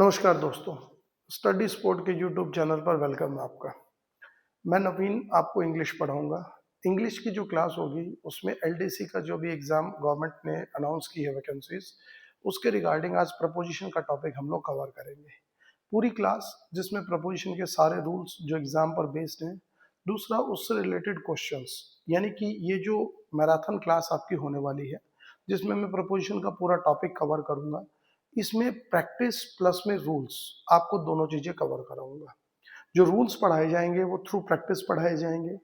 नमस्कार दोस्तों, study sport के यूट्यूब चैनल पर वेलकम है आपका। मैं नवीन आपको इंग्लिश पढ़ाऊंगा। इंग्लिश की जो क्लास होगी उसमें एलडीसी का जो भी एग्ज़ाम गवर्नमेंट ने अनाउंस की है वैकेंसीज, उसके रिगार्डिंग आज प्रपोजिशन का टॉपिक हम लोग कवर करेंगे। पूरी क्लास जिसमें प्रपोजिशन के सारे रूल्स जो एग्ज़ाम पर बेस्ड हैं, दूसरा उससे रिलेटेड क्वेश्चंस, यानी कि ये जो मैराथन क्लास आपकी होने वाली है जिसमें मैं प्रपोजिशन का पूरा टॉपिक कवर करूंगा, इसमें प्रैक्टिस प्लस में रूल्स, आपको दोनों चीज़ें कवर कराऊंगा। जो रूल्स पढ़ाए जाएंगे वो थ्रू प्रैक्टिस पढ़ाए जाएंगे।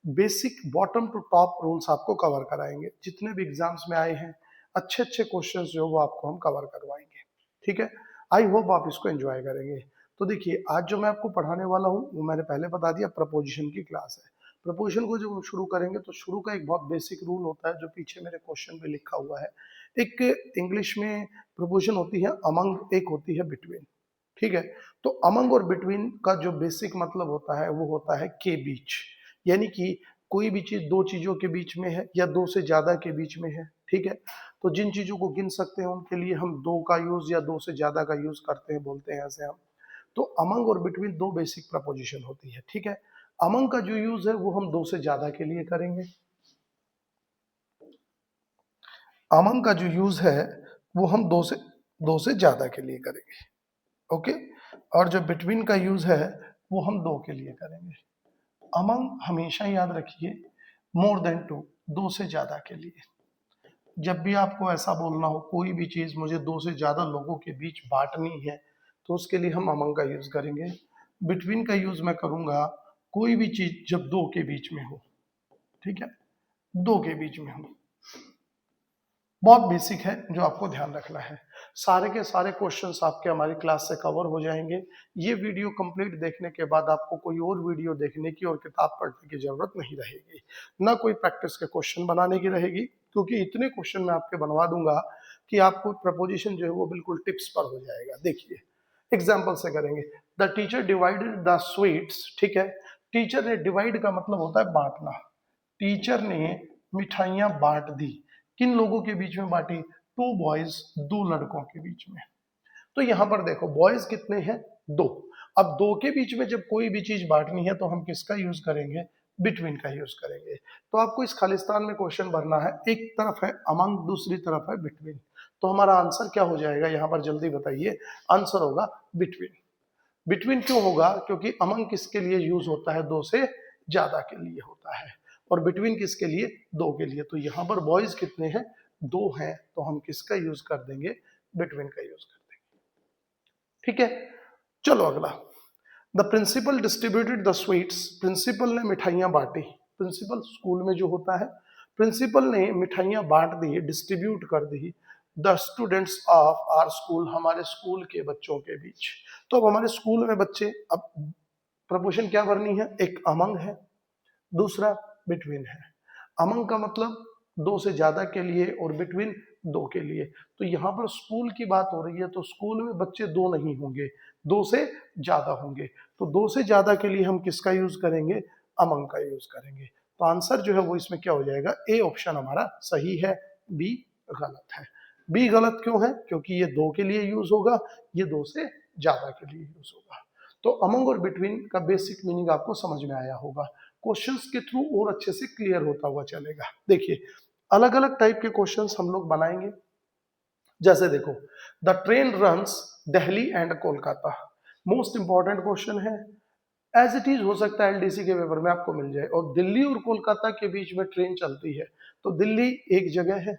Basic bottom to top rules आपको कवर कराएंगे। जितने भी एग्जाम्स में आए हैं अच्छे अच्छे क्वेश्चंस जो वो आपको हम कवर करवाएंगे। ठीक है, आई होप आप इसको एंजॉय करेंगे। तो देखिए, आज जो मैं आपको पढ़ाने वाला हूँ वो मैंने पहले बता दिया, प्रपोजिशन की क्लास है। प्रपोजिशन को जब हम शुरू करेंगे तो शुरू का एक बहुत बेसिक रूल होता है जो पीछे मेरे क्वेश्चन पे लिखा हुआ है। एक इंग्लिश में प्रपोजिशन होती है अमंग, एक होती है बिटवीन। ठीक है, तो अमंग और बिटवीन का जो बेसिक मतलब होता है वो होता है के बीच, यानी कि कोई भी चीज दो चीजों के बीच में है या दो से ज्यादा के बीच में है। ठीक है, तो जिन चीजों को गिन सकते हैं उनके लिए हम दो का यूज या दो से ज्यादा का यूज करते हैं, बोलते हैं ऐसे हम। तो अमंग और बिटवीन दो बेसिक प्रपोजिशन होती है। ठीक है, अमंग का जो यूज है वो हम दो से ज्यादा के लिए करेंगे। अमंग का जो यूज है वो हम दो से ज्यादा के लिए करेंगे। ओके, और जो बिटवीन का यूज है वो हम दो के लिए करेंगे। अमंग हमेशा याद रखिए मोर देन टू, दो से ज्यादा के लिए। जब भी आपको ऐसा बोलना हो कोई भी चीज मुझे दो से ज्यादा लोगों के बीच बांटनी है तो उसके लिए हम अमंग का यूज करेंगे। बिटवीन का यूज मैं करूंगा कोई भी चीज जब दो के बीच में हो। ठीक है, दो के बीच में हो। बहुत बेसिक है जो आपको ध्यान रखना है। सारे के सारे क्वेश्चंस आपके हमारी क्लास से कवर हो जाएंगे। ये वीडियो कंप्लीट देखने के बाद आपको कोई और वीडियो देखने की और किताब पढ़ने की जरूरत नहीं रहेगी, ना कोई प्रैक्टिस के क्वेश्चन बनाने की रहेगी, क्योंकि इतने क्वेश्चन मैं आपके बनवा दूंगा कि आपको प्रपोजिशन जो है वो बिल्कुल टिप्स पर हो जाएगा। देखिए, एग्जाम्पल से करेंगे। The teacher divided the sweets. ठीक है, टीचर ने, डिवाइड का मतलब होता है बांटना। टीचर ने मिठाइयां बांट दी। किन लोगों के बीच में बांटी? टू बॉयज, दो लड़कों के बीच में। तो यहां पर देखो बॉयज कितने हैं? दो। अब दो के बीच में जब कोई भी चीज बांटनी है तो हम किसका यूज करेंगे? बिटवीन का यूज करेंगे। तो आपको इस खालिस्तान में क्वेश्चन भरना है, एक तरफ है अमंग, दूसरी तरफ है बिटवीन। तो हमारा आंसर क्या हो जाएगा यहाँ पर, जल्दी बताइए। आंसर होगा बिटवीन। बिटवीन क्यों होगा? क्योंकि अमंग किसके लिए यूज होता है? दो से ज्यादा के लिए होता है। और बिटवीन किसके लिए? दो के लिए। तो यहाँ पर बॉयज कितने हैं? दो हैं, तो हम किसका यूज कर देंगे? बिटवीन का यूज कर देंगे। ठीक है, चलो अगला। The principal distributed the sweets. Principal ने मिठाइयां बांटी। प्रिंसिपल स्कूल में जो होता है, प्रिंसिपल ने मिठाइयां बांट दी, डिस्ट्रीब्यूट कर दी the students of our school, हमारे स्कूल के बच्चों के बीच। तो अब हमारे स्कूल में बच्चे, अब प्रपोर्शन क्या भरनी है? एक अमंग है, दूसरा बिटवीन है। अमंग का मतलब दो से ज्यादा के लिए और बिटवीन दो के लिए। तो यहाँ पर स्कूल की बात हो रही है तो स्कूल में बच्चे दो नहीं होंगे, दो से ज्यादा होंगे। तो दो से ज्यादा के लिए हम किसका यूज करेंगे? अमंग का यूज करेंगे। तो आंसर जो है वो इसमें क्या हो जाएगा? ए ऑप्शन हमारा सही है, बी गलत है। बी गलत क्यों है? क्योंकि ये दो के लिए यूज होगा, ये दो से ज्यादा के लिए यूज होगा। तो अमंग और बिटवीन का बेसिक मीनिंग आपको समझ में आया होगा। क्वेश्चंस के थ्रू और अच्छे से क्लियर होता हुआ चलेगा। देखिए, अलग अलग टाइप के क्वेश्चंस हम लोग बनाएंगे। जैसे देखो, the train runs Delhi and Kolkata. Most important question है, एज इट इज हो सकता है एलडीसी के पेपर में आपको मिल जाए। और दिल्ली और कोलकाता के बीच में ट्रेन चलती है, तो दिल्ली एक जगह है,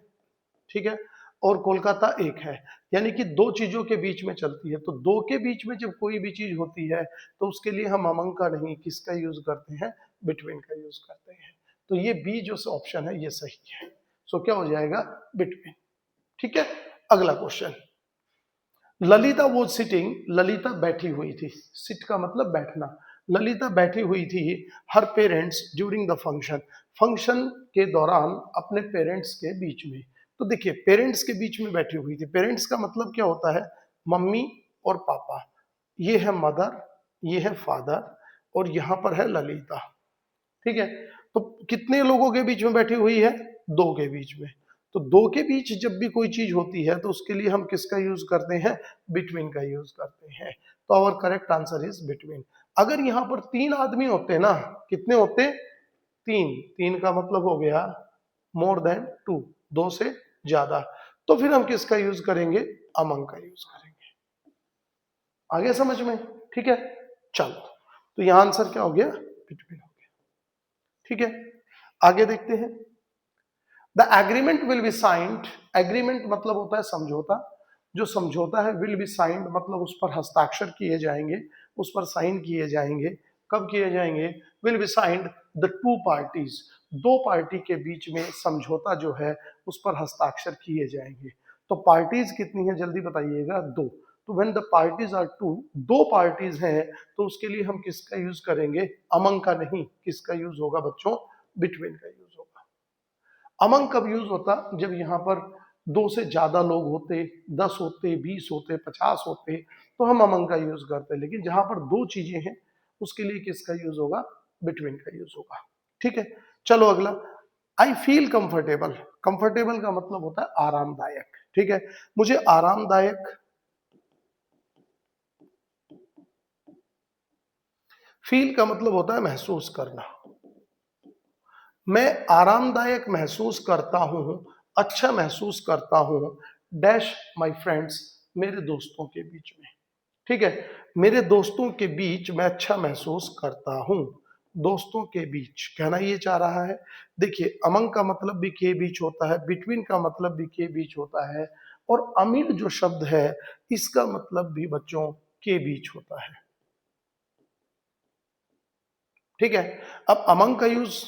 ठीक है, और कोलकाता एक है, यानी कि दो चीजों के बीच में चलती है। तो दो के बीच में जब कोई भी चीज होती है तो उसके लिए हम अमंग का नहीं, किसका यूज करते हैं? बिटवीन का यूज करते हैं। तो ये बी जो ऑप्शन है ये सही है। सो क्या हो जाएगा? बिटवीन। ठीक है, अगला क्वेश्चन। ललिता वो सिटिंग, ललिता बैठी हुई थी। सिट का मतलब बैठना। ललिता बैठी हुई थी her parents during the function, function के दौरान अपने पेरेंट्स के बीच में। तो देखिए, पेरेंट्स के बीच में बैठी हुई थी। पेरेंट्स का मतलब क्या होता है? मम्मी और पापा। ये है मदर, ये है फादर, और यहां पर है ललिता। ठीक है, तो कितने लोगों के बीच में बैठी हुई है? दो के बीच में। तो दो के बीच जब भी कोई चीज होती है तो उसके लिए हम किसका यूज करते हैं, बिटवीन का यूज करते हैं। तो our correct answer is between. अगर यहाँ पर तीन आदमी होते ना, कितने होते, तीन, तीन का मतलब हो गया मोर देन टू, दो से ज्यादा, तो फिर हम किसका यूज करेंगे, अमंग का यूज करेंगे। आगे समझ में, ठीक है। चलो, तो यहां आंसर क्या हो गया, बिटवीन हो गया, ठीक है। आगे देखते हैं। The agreement will be signed, agreement मतलब होता है समझौता, जो समझौता है विल बी साइंड मतलब उस पर हस्ताक्षर किए जाएंगे, उस पर साइन किए जाएंगे। कब किए जाएंगे, will be signed the two parties, दो पार्टी के बीच में समझौता जो है उस पर हस्ताक्षर किए जाएंगे। तो पार्टीज कितनी है जल्दी बताइएगा, दो। तो when the parties are two, दो पार्टीज हैं, तो उसके लिए हम किसका यूज करेंगे, अमंग का नहीं, किसका यूज होगा बच्चों, बिटवीन का यूज होगा। अमंग कब यूज होता, जब यहाँ पर दो से ज्यादा लोग होते, 10 होते, 20 होते, 50 होते, तो हम अमंग का यूज करते। लेकिन जहां पर दो चीजें हैं उसके लिए किसका यूज होगा, बिटवीन का यूज होगा, ठीक है। चलो अगला, आई फील कंफर्टेबल, कंफर्टेबल का मतलब होता है आरामदायक, ठीक है। मुझे आरामदायक, फील का मतलब होता है महसूस करना, मैं आरामदायक महसूस करता हूं, अच्छा महसूस करता हूं, डैश माय फ्रेंड्स, मेरे दोस्तों के बीच में, ठीक है। मेरे दोस्तों के बीच मैं अच्छा महसूस करता हूं, दोस्तों के बीच कहना ये चाह रहा है। देखिए, अमंग का मतलब भी के बीच होता है, बिटवीन का मतलब भी के बीच होता है, और अमिड जो शब्द है इसका मतलब भी बच्चों के बीच होता है, ठीक है। अब अमंग का यूज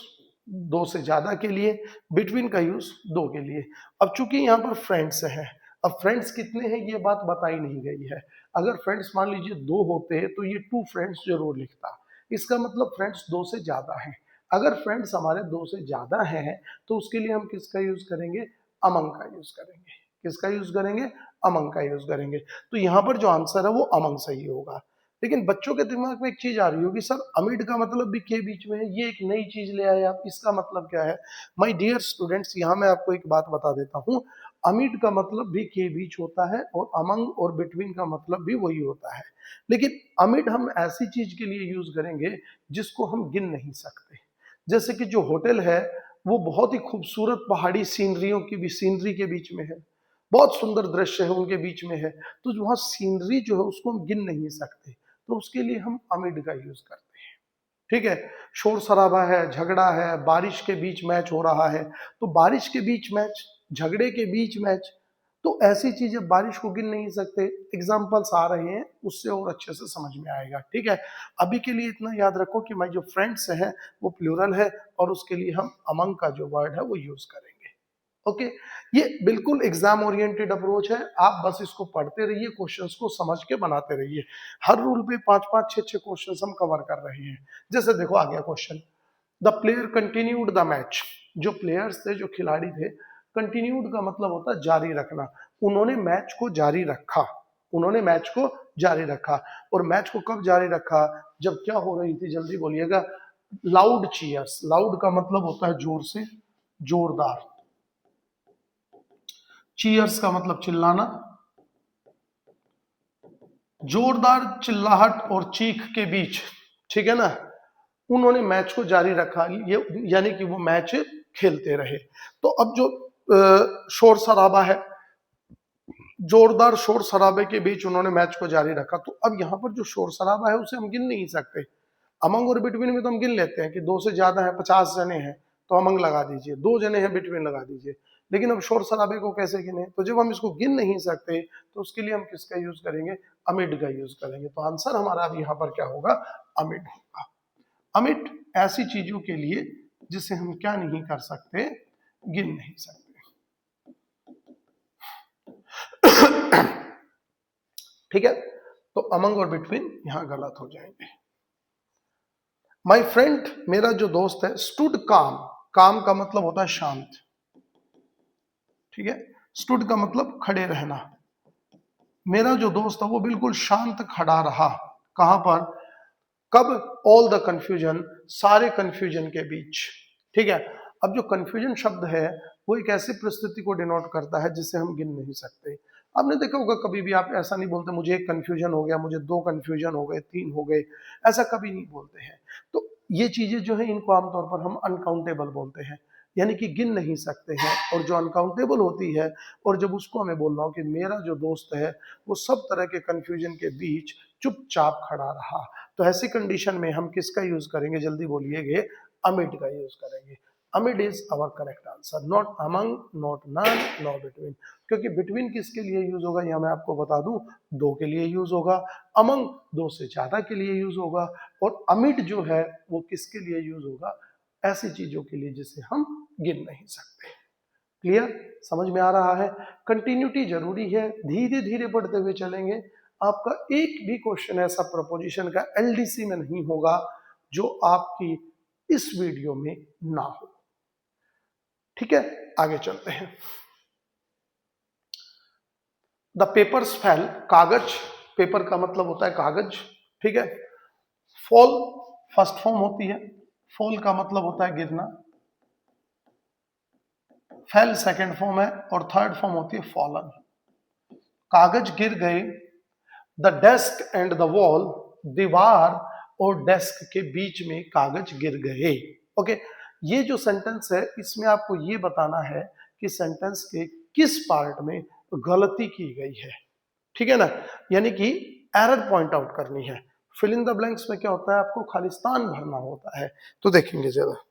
दो से ज्यादा के लिए, बिटवीन का यूज दो के लिए। अब चूंकि यहाँ पर फ्रेंड्स है, अब फ्रेंड्स कितने हैं ये बात बताई नहीं गई है। अगर फ्रेंड्स मान लीजिए दो होते तो ये टू फ्रेंड्स जरूर लिखता, इसका मतलब फ्रेंड्स दो से ज्यादा हैं। अगर फ्रेंड्स हमारे दो से ज्यादा हैं तो उसके लिए हम किसका यूज करेंगे, अमंग का यूज करेंगे। किसका यूज करेंगे, अमंग का यूज करेंगे। तो यहाँ पर जो आंसर है वो अमंग सही होगा। लेकिन बच्चों के दिमाग में एक चीज आ रही होगी, सर अमिड का मतलब भी के बीच में है, ये एक नई चीज ले आए आप, इसका मतलब क्या है। माय डियर स्टूडेंट्स, यहाँ मैं आपको एक बात बता देता हूँ, अमिड का मतलब भी के बीच होता है और अमंग और बिटवीन का मतलब भी वही होता है। लेकिन अमिड हम ऐसी चीज के लिए यूज करेंगे जिसको हम गिन नहीं सकते। जैसे कि जो होटल है वो बहुत ही खूबसूरत पहाड़ी सीनरियों की भी, सीनरी के बीच में है, बहुत सुंदर दृश्य है उनके बीच में है, तो वहाँ सीनरी जो है उसको हम गिन नहीं सकते, तो उसके लिए हम अमिड का यूज करते हैं, ठीक है। शोर शराबा है, झगड़ा है, बारिश के बीच मैच हो रहा है, तो बारिश के बीच मैच, झगड़े के बीच मैच, तो ऐसी चीजें बारिश को गिन नहीं सकते। एग्जाम्पल्स आ रहे हैं, उससे और अच्छे से समझ में आएगा, ठीक है। अभी के लिए इतना याद रखो कि हमारी जो फ्रेंड्स है वो प्लूरल है और उसके लिए हम अमंग का जो वर्ड है वो यूज करेंगे, ओके। ये बिल्कुल एग्जाम ओरिएंटेड अप्रोच है, आप बस इसको पढ़ते रहिए, क्वेश्चंस को समझ के बनाते रहिए। हर रूल पे 5-5 6-6 क्वेश्चंस हम कवर कर रहे हैं। जैसे देखो आ गया question, the player continued the match, जो प्लेयर्स थे, जो खिलाड़ी थे, कंटिन्यूड का मतलब होता है जारी रखना, उन्होंने मैच को जारी रखा, उन्होंने मैच को जारी रखा। और मैच को कब जारी रखा, जब क्या हो रही थी, जल्दी बोलिएगा, लाउड चीयर्स, लाउड का मतलब होता है जोर से, जोरदार, चीयर्स का मतलब चिल्लाना, जोरदार चिल्लाहट और चीख के बीच, ठीक है ना, उन्होंने मैच को जारी रखा, ये यानी कि वो मैच खेलते रहे। तो अब जो शोर शराबा है, जोरदार शोर शराबे के बीच उन्होंने मैच को जारी रखा, तो अब यहाँ पर जो शोर शराबा है उसे हम गिन नहीं सकते। अमंग और बिटवीन में तो हम गिन लेते हैं कि दो से ज्यादा है, 50 जने हैं तो अमंग लगा दीजिए, दो जने हैं बिटवीन लगा दीजिए। लेकिन अब शोर शराबे को कैसे गिने, तो जब हम इसको गिन नहीं सकते तो उसके लिए हम किसका यूज करेंगे, अमिड का यूज करेंगे। तो आंसर हमारा अब यहाँ पर क्या होगा, अमिड होगा। अमिड ऐसी चीजों के लिए जिसे हम क्या नहीं कर सकते, गिन नहीं सकते। ठीक है, तो अमंग और बिटवीन यहां गलत हो जाएंगे। माई फ्रेंड, मेरा जो दोस्त है, स्टूड काम, काम का मतलब होता है शांत, ठीक है। स्टूड का मतलब खड़े रहना, मेरा जो दोस्त है वो बिल्कुल शांत खड़ा रहा, कहां पर, कब, ऑल द कंफ्यूजन, सारे कंफ्यूजन के बीच, ठीक है। अब जो कंफ्यूजन शब्द है वो एक ऐसी परिस्थिति को डिनोट करता है जिसे हम गिन नहीं सकते। आपने देखा होगा कभी भी आप ऐसा नहीं बोलते मुझे एक कंफ्यूजन हो गया, मुझे 2 कंफ्यूजन हो गए, 3 हो गए, ऐसा कभी नहीं बोलते हैं। तो ये चीजें जो है इनको आमतौर पर हम अनकाउंटेबल बोलते हैं, यानी कि गिन नहीं सकते हैं। और जो अनकाउंटेबल होती है और जब उसको हमें बोलना हो कि मेरा जो दोस्त है वो सब तरह के कंफ्यूजन के बीच चुपचाप खड़ा रहा, तो ऐसी कंडीशन में हम किसका यूज करेंगे, जल्दी बोलिएगे, अमिड का यूज करेंगे। Amid is our correct answer, not among, not none, not between. क्योंकि बिटवीन किसके लिए यूज होगा यह मैं आपको बता दूं, 2 के लिए यूज होगा। अमंग 2 से ज्यादा के लिए यूज होगा। और अमिड जो है वो किसके लिए यूज होगा, ऐसी चीजों के लिए जिसे हम गिन नहीं सकते। क्लियर, समझ में आ रहा है। कंटिन्यूटी जरूरी है, धीरे धीरे बढ़ते हुए चलेंगे। आपका एक भी क्वेश्चन ऐसा प्रपोजिशन का एलडीसी में नहीं होगा जो आपकी इस वीडियो में ना हो। ठीक है, आगे चलते हैं। द पेपर्स फेल, कागज, पेपर का मतलब होता है कागज, ठीक है। फॉल फर्स्ट फॉर्म होती है, फॉल का मतलब होता है गिरना। फेल सेकंड फॉर्म है और थर्ड फॉर्म होती है फॉलन। कागज गिर गए, the desk and the wall, दीवार और डेस्क के बीच में कागज गिर गए। ओके, ये जो सेंटेंस है इसमें आपको ये बताना है कि सेंटेंस के किस पार्ट में गलती की गई है, ठीक है ना, यानी कि एरर पॉइंट आउट करनी है। फिल इन द ब्लैंक्स में क्या होता है, आपको खालिस्तान भरना होता है। तो देखेंगे जरा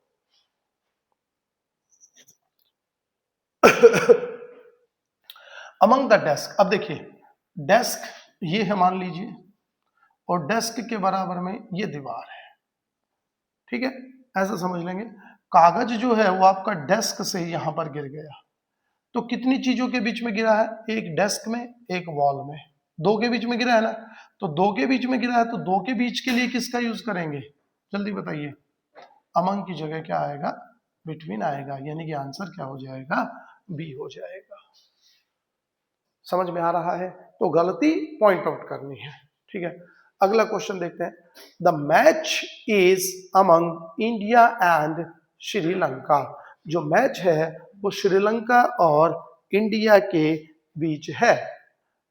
अमंग द डेस्क, अब देखिए डेस्क ये है मान लीजिए, और डेस्क के बराबर में ये दीवार है, ठीक है, ऐसा समझ लेंगे। कागज जो है वो आपका डेस्क से यहां पर गिर गया, तो कितनी चीजों के बीच में गिरा है, एक डेस्क में एक वॉल में, 2 के बीच में गिरा है ना। तो 2 के बीच में गिरा है तो 2 के बीच के लिए किसका यूज करेंगे, जल्दी बताइए। अमंग की जगह क्या आएगा, बिटवीन आएगा, यानी कि आंसर क्या हो जाएगा, बी हो जाएगा। समझ में आ रहा है, तो गलती पॉइंट आउट करनी है, ठीक है। अगला क्वेश्चन देखते हैं। The match is among India and Sri Lanka, जो मैच है वो श्रीलंका और इंडिया के बीच है।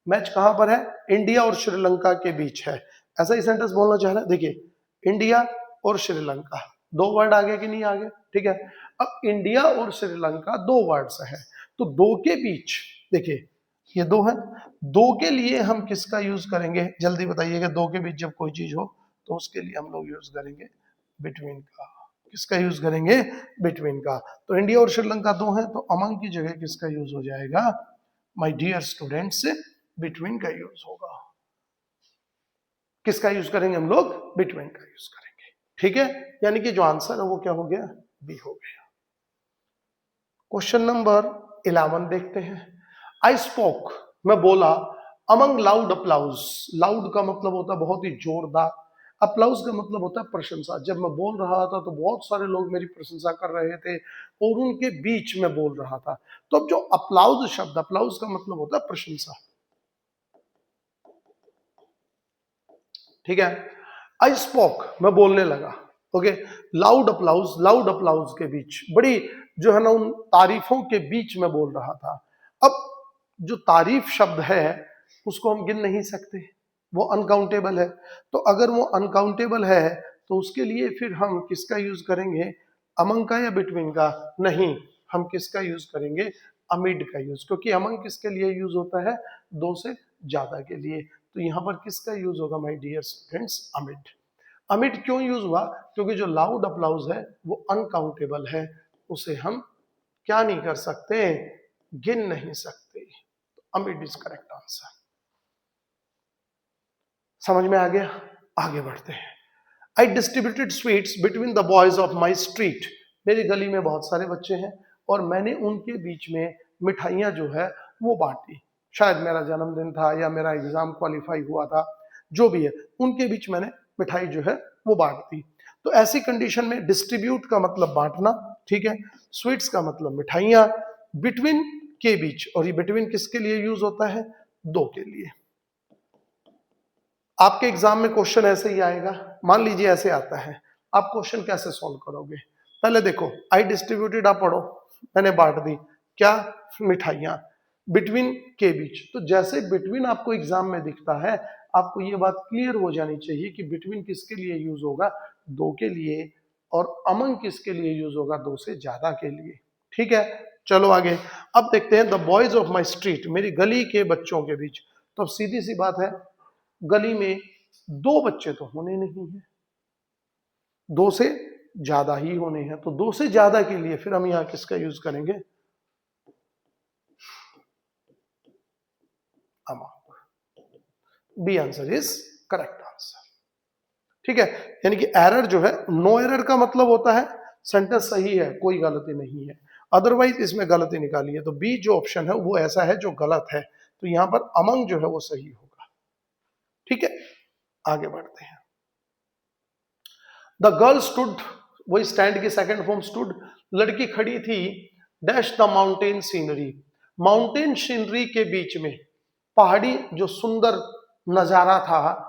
मैच कहां पर है, इंडिया और श्रीलंका के बीच है, ऐसा ही सेंटेंस बोलना चाह रहा है। देखिए इंडिया और श्रीलंका, 2 वर्ड आगे कि नहीं आगे, ठीक है। अब इंडिया और श्रीलंका 2 वर्ड्स है, तो 2 के बीच, देखिए ये 2 है, 2 के लिए हम किसका यूज करेंगे, जल्दी बताइएगा। 2 के बीच जब कोई चीज हो तो उसके लिए हम लोग यूज करेंगे बिटवीन का, किसका यूज करेंगे, बिटवीन का। तो इंडिया और श्रीलंका 2 है, तो अमंग की जगह किसका यूज हो जाएगा, माय डियर स्टूडेंट्स, बिटवीन का यूज होगा। किसका यूज करेंगे हम लोग, बिटवीन का यूज करेंगे, ठीक है। यानी कि जो आंसर है वो क्या हो गया, बी हो गया। क्वेश्चन नंबर 11 देखते हैं। आई स्पोक, मैं बोला, अमंग लाउड अप्लाउज, लाउड का मतलब होता है बहुत ही जोरदार, अप्लाउज का मतलब होता है प्रशंसा। जब मैं बोल रहा था तो बहुत सारे लोग मेरी प्रशंसा कर रहे थे और उनके बीच में बोल रहा था। तो अब जो अप्लाउज शब्द, अप्लाउज का मतलब होता है प्रशंसा, ठीक है। आई स्पोक, मैं बोलने लगा, ओके। लाउड अप्लाउज, लाउड अप्लाउज के बीच, बड़ी जो है ना उन तारीफों के बीच में बोल रहा था। अब जो तारीफ शब्द है उसको हम गिन नहीं सकते, वो अनकाउंटेबल है। तो अगर वो अनकाउंटेबल है तो उसके लिए फिर हम किसका यूज करेंगे, अमंग का या बिटवीन का, नहीं, हम किसका यूज करेंगे, अमिड का यूज, क्योंकि अमंग किसके लिए यूज होता है, 2 से ज्यादा के लिए। तो यहां पर किसका यूज होगा my dear students, amid. Amid क्यों यूज हुआ, क्योंकि जो लाउड अप्लाउज है वो अनकाउंटेबल है, उसे हम क्या नहीं कर सकते, गिन नहीं सकते। Amid is correct answer. समझ में आ गया, आगे बढ़ते हैं। I distributed sweets between the boys of my street, मेरी गली में बहुत सारे बच्चे हैं और मैंने उनके बीच में मिठाइयाँ जो है वो बांटी। शायद मेरा जन्मदिन था या मेरा एग्जाम क्वालिफाई हुआ था, जो भी है, उनके बीच मैंने मिठाई जो है वो बांट दी। तो ऐसी कंडीशन में डिस्ट्रीब्यूट का मतलब बांटना, ठीक है, स्वीट्स का मतलब मिठाइयाँ, बिटवीन के बीच, और ये बिटवीन किसके लिए यूज होता है, 2 के लिए। आपके एग्जाम में क्वेश्चन ऐसे ही आएगा, मान लीजिए ऐसे आता है, आप क्वेश्चन कैसे सॉल्व करोगे। पहले देखो, आई डिस्ट्रीब्यूटेड आप पढ़ो, मैंने बांट दी, क्या? मिठाइयाँ। बिटवीन के बीच, तो जैसे बिटवीन आपको एग्जाम में दिखता है, आपको ये बात क्लियर हो जानी चाहिए कि बिटवीन किसके लिए यूज होगा? दो के लिए, और अमंग किसके लिए यूज होगा? दो से ज्यादा के लिए। ठीक है, चलो आगे। अब देखते हैं the boys of my street, मेरी गली के बच्चों के बीच। तो अब सीधी सी बात है, गली में दो बच्चे तो होने नहीं है, दो से ज्यादा ही होने हैं। तो दो से ज्यादा के लिए फिर हम यहां किसका यूज करेंगे? Among. B answer is correct answer. ठीक है, यानी कि एरर जो है, नो एरर का मतलब होता है सेंटेंस सही है, कोई गलती नहीं है, अदरवाइज इसमें गलती निकाली है। तो बी जो ऑप्शन है वो ऐसा है जो गलत है, तो यहां पर अमंग जो है वो सही होगा। ठीक है, आगे बढ़ते हैं। द गर्ल स्टूड, वही स्टैंड की सेकंड फॉर्म स्टूड, लड़की खड़ी थी, dash the mountain scenery, mountain scenery के बीच में, पहाड़ी जो सुंदर नजारा था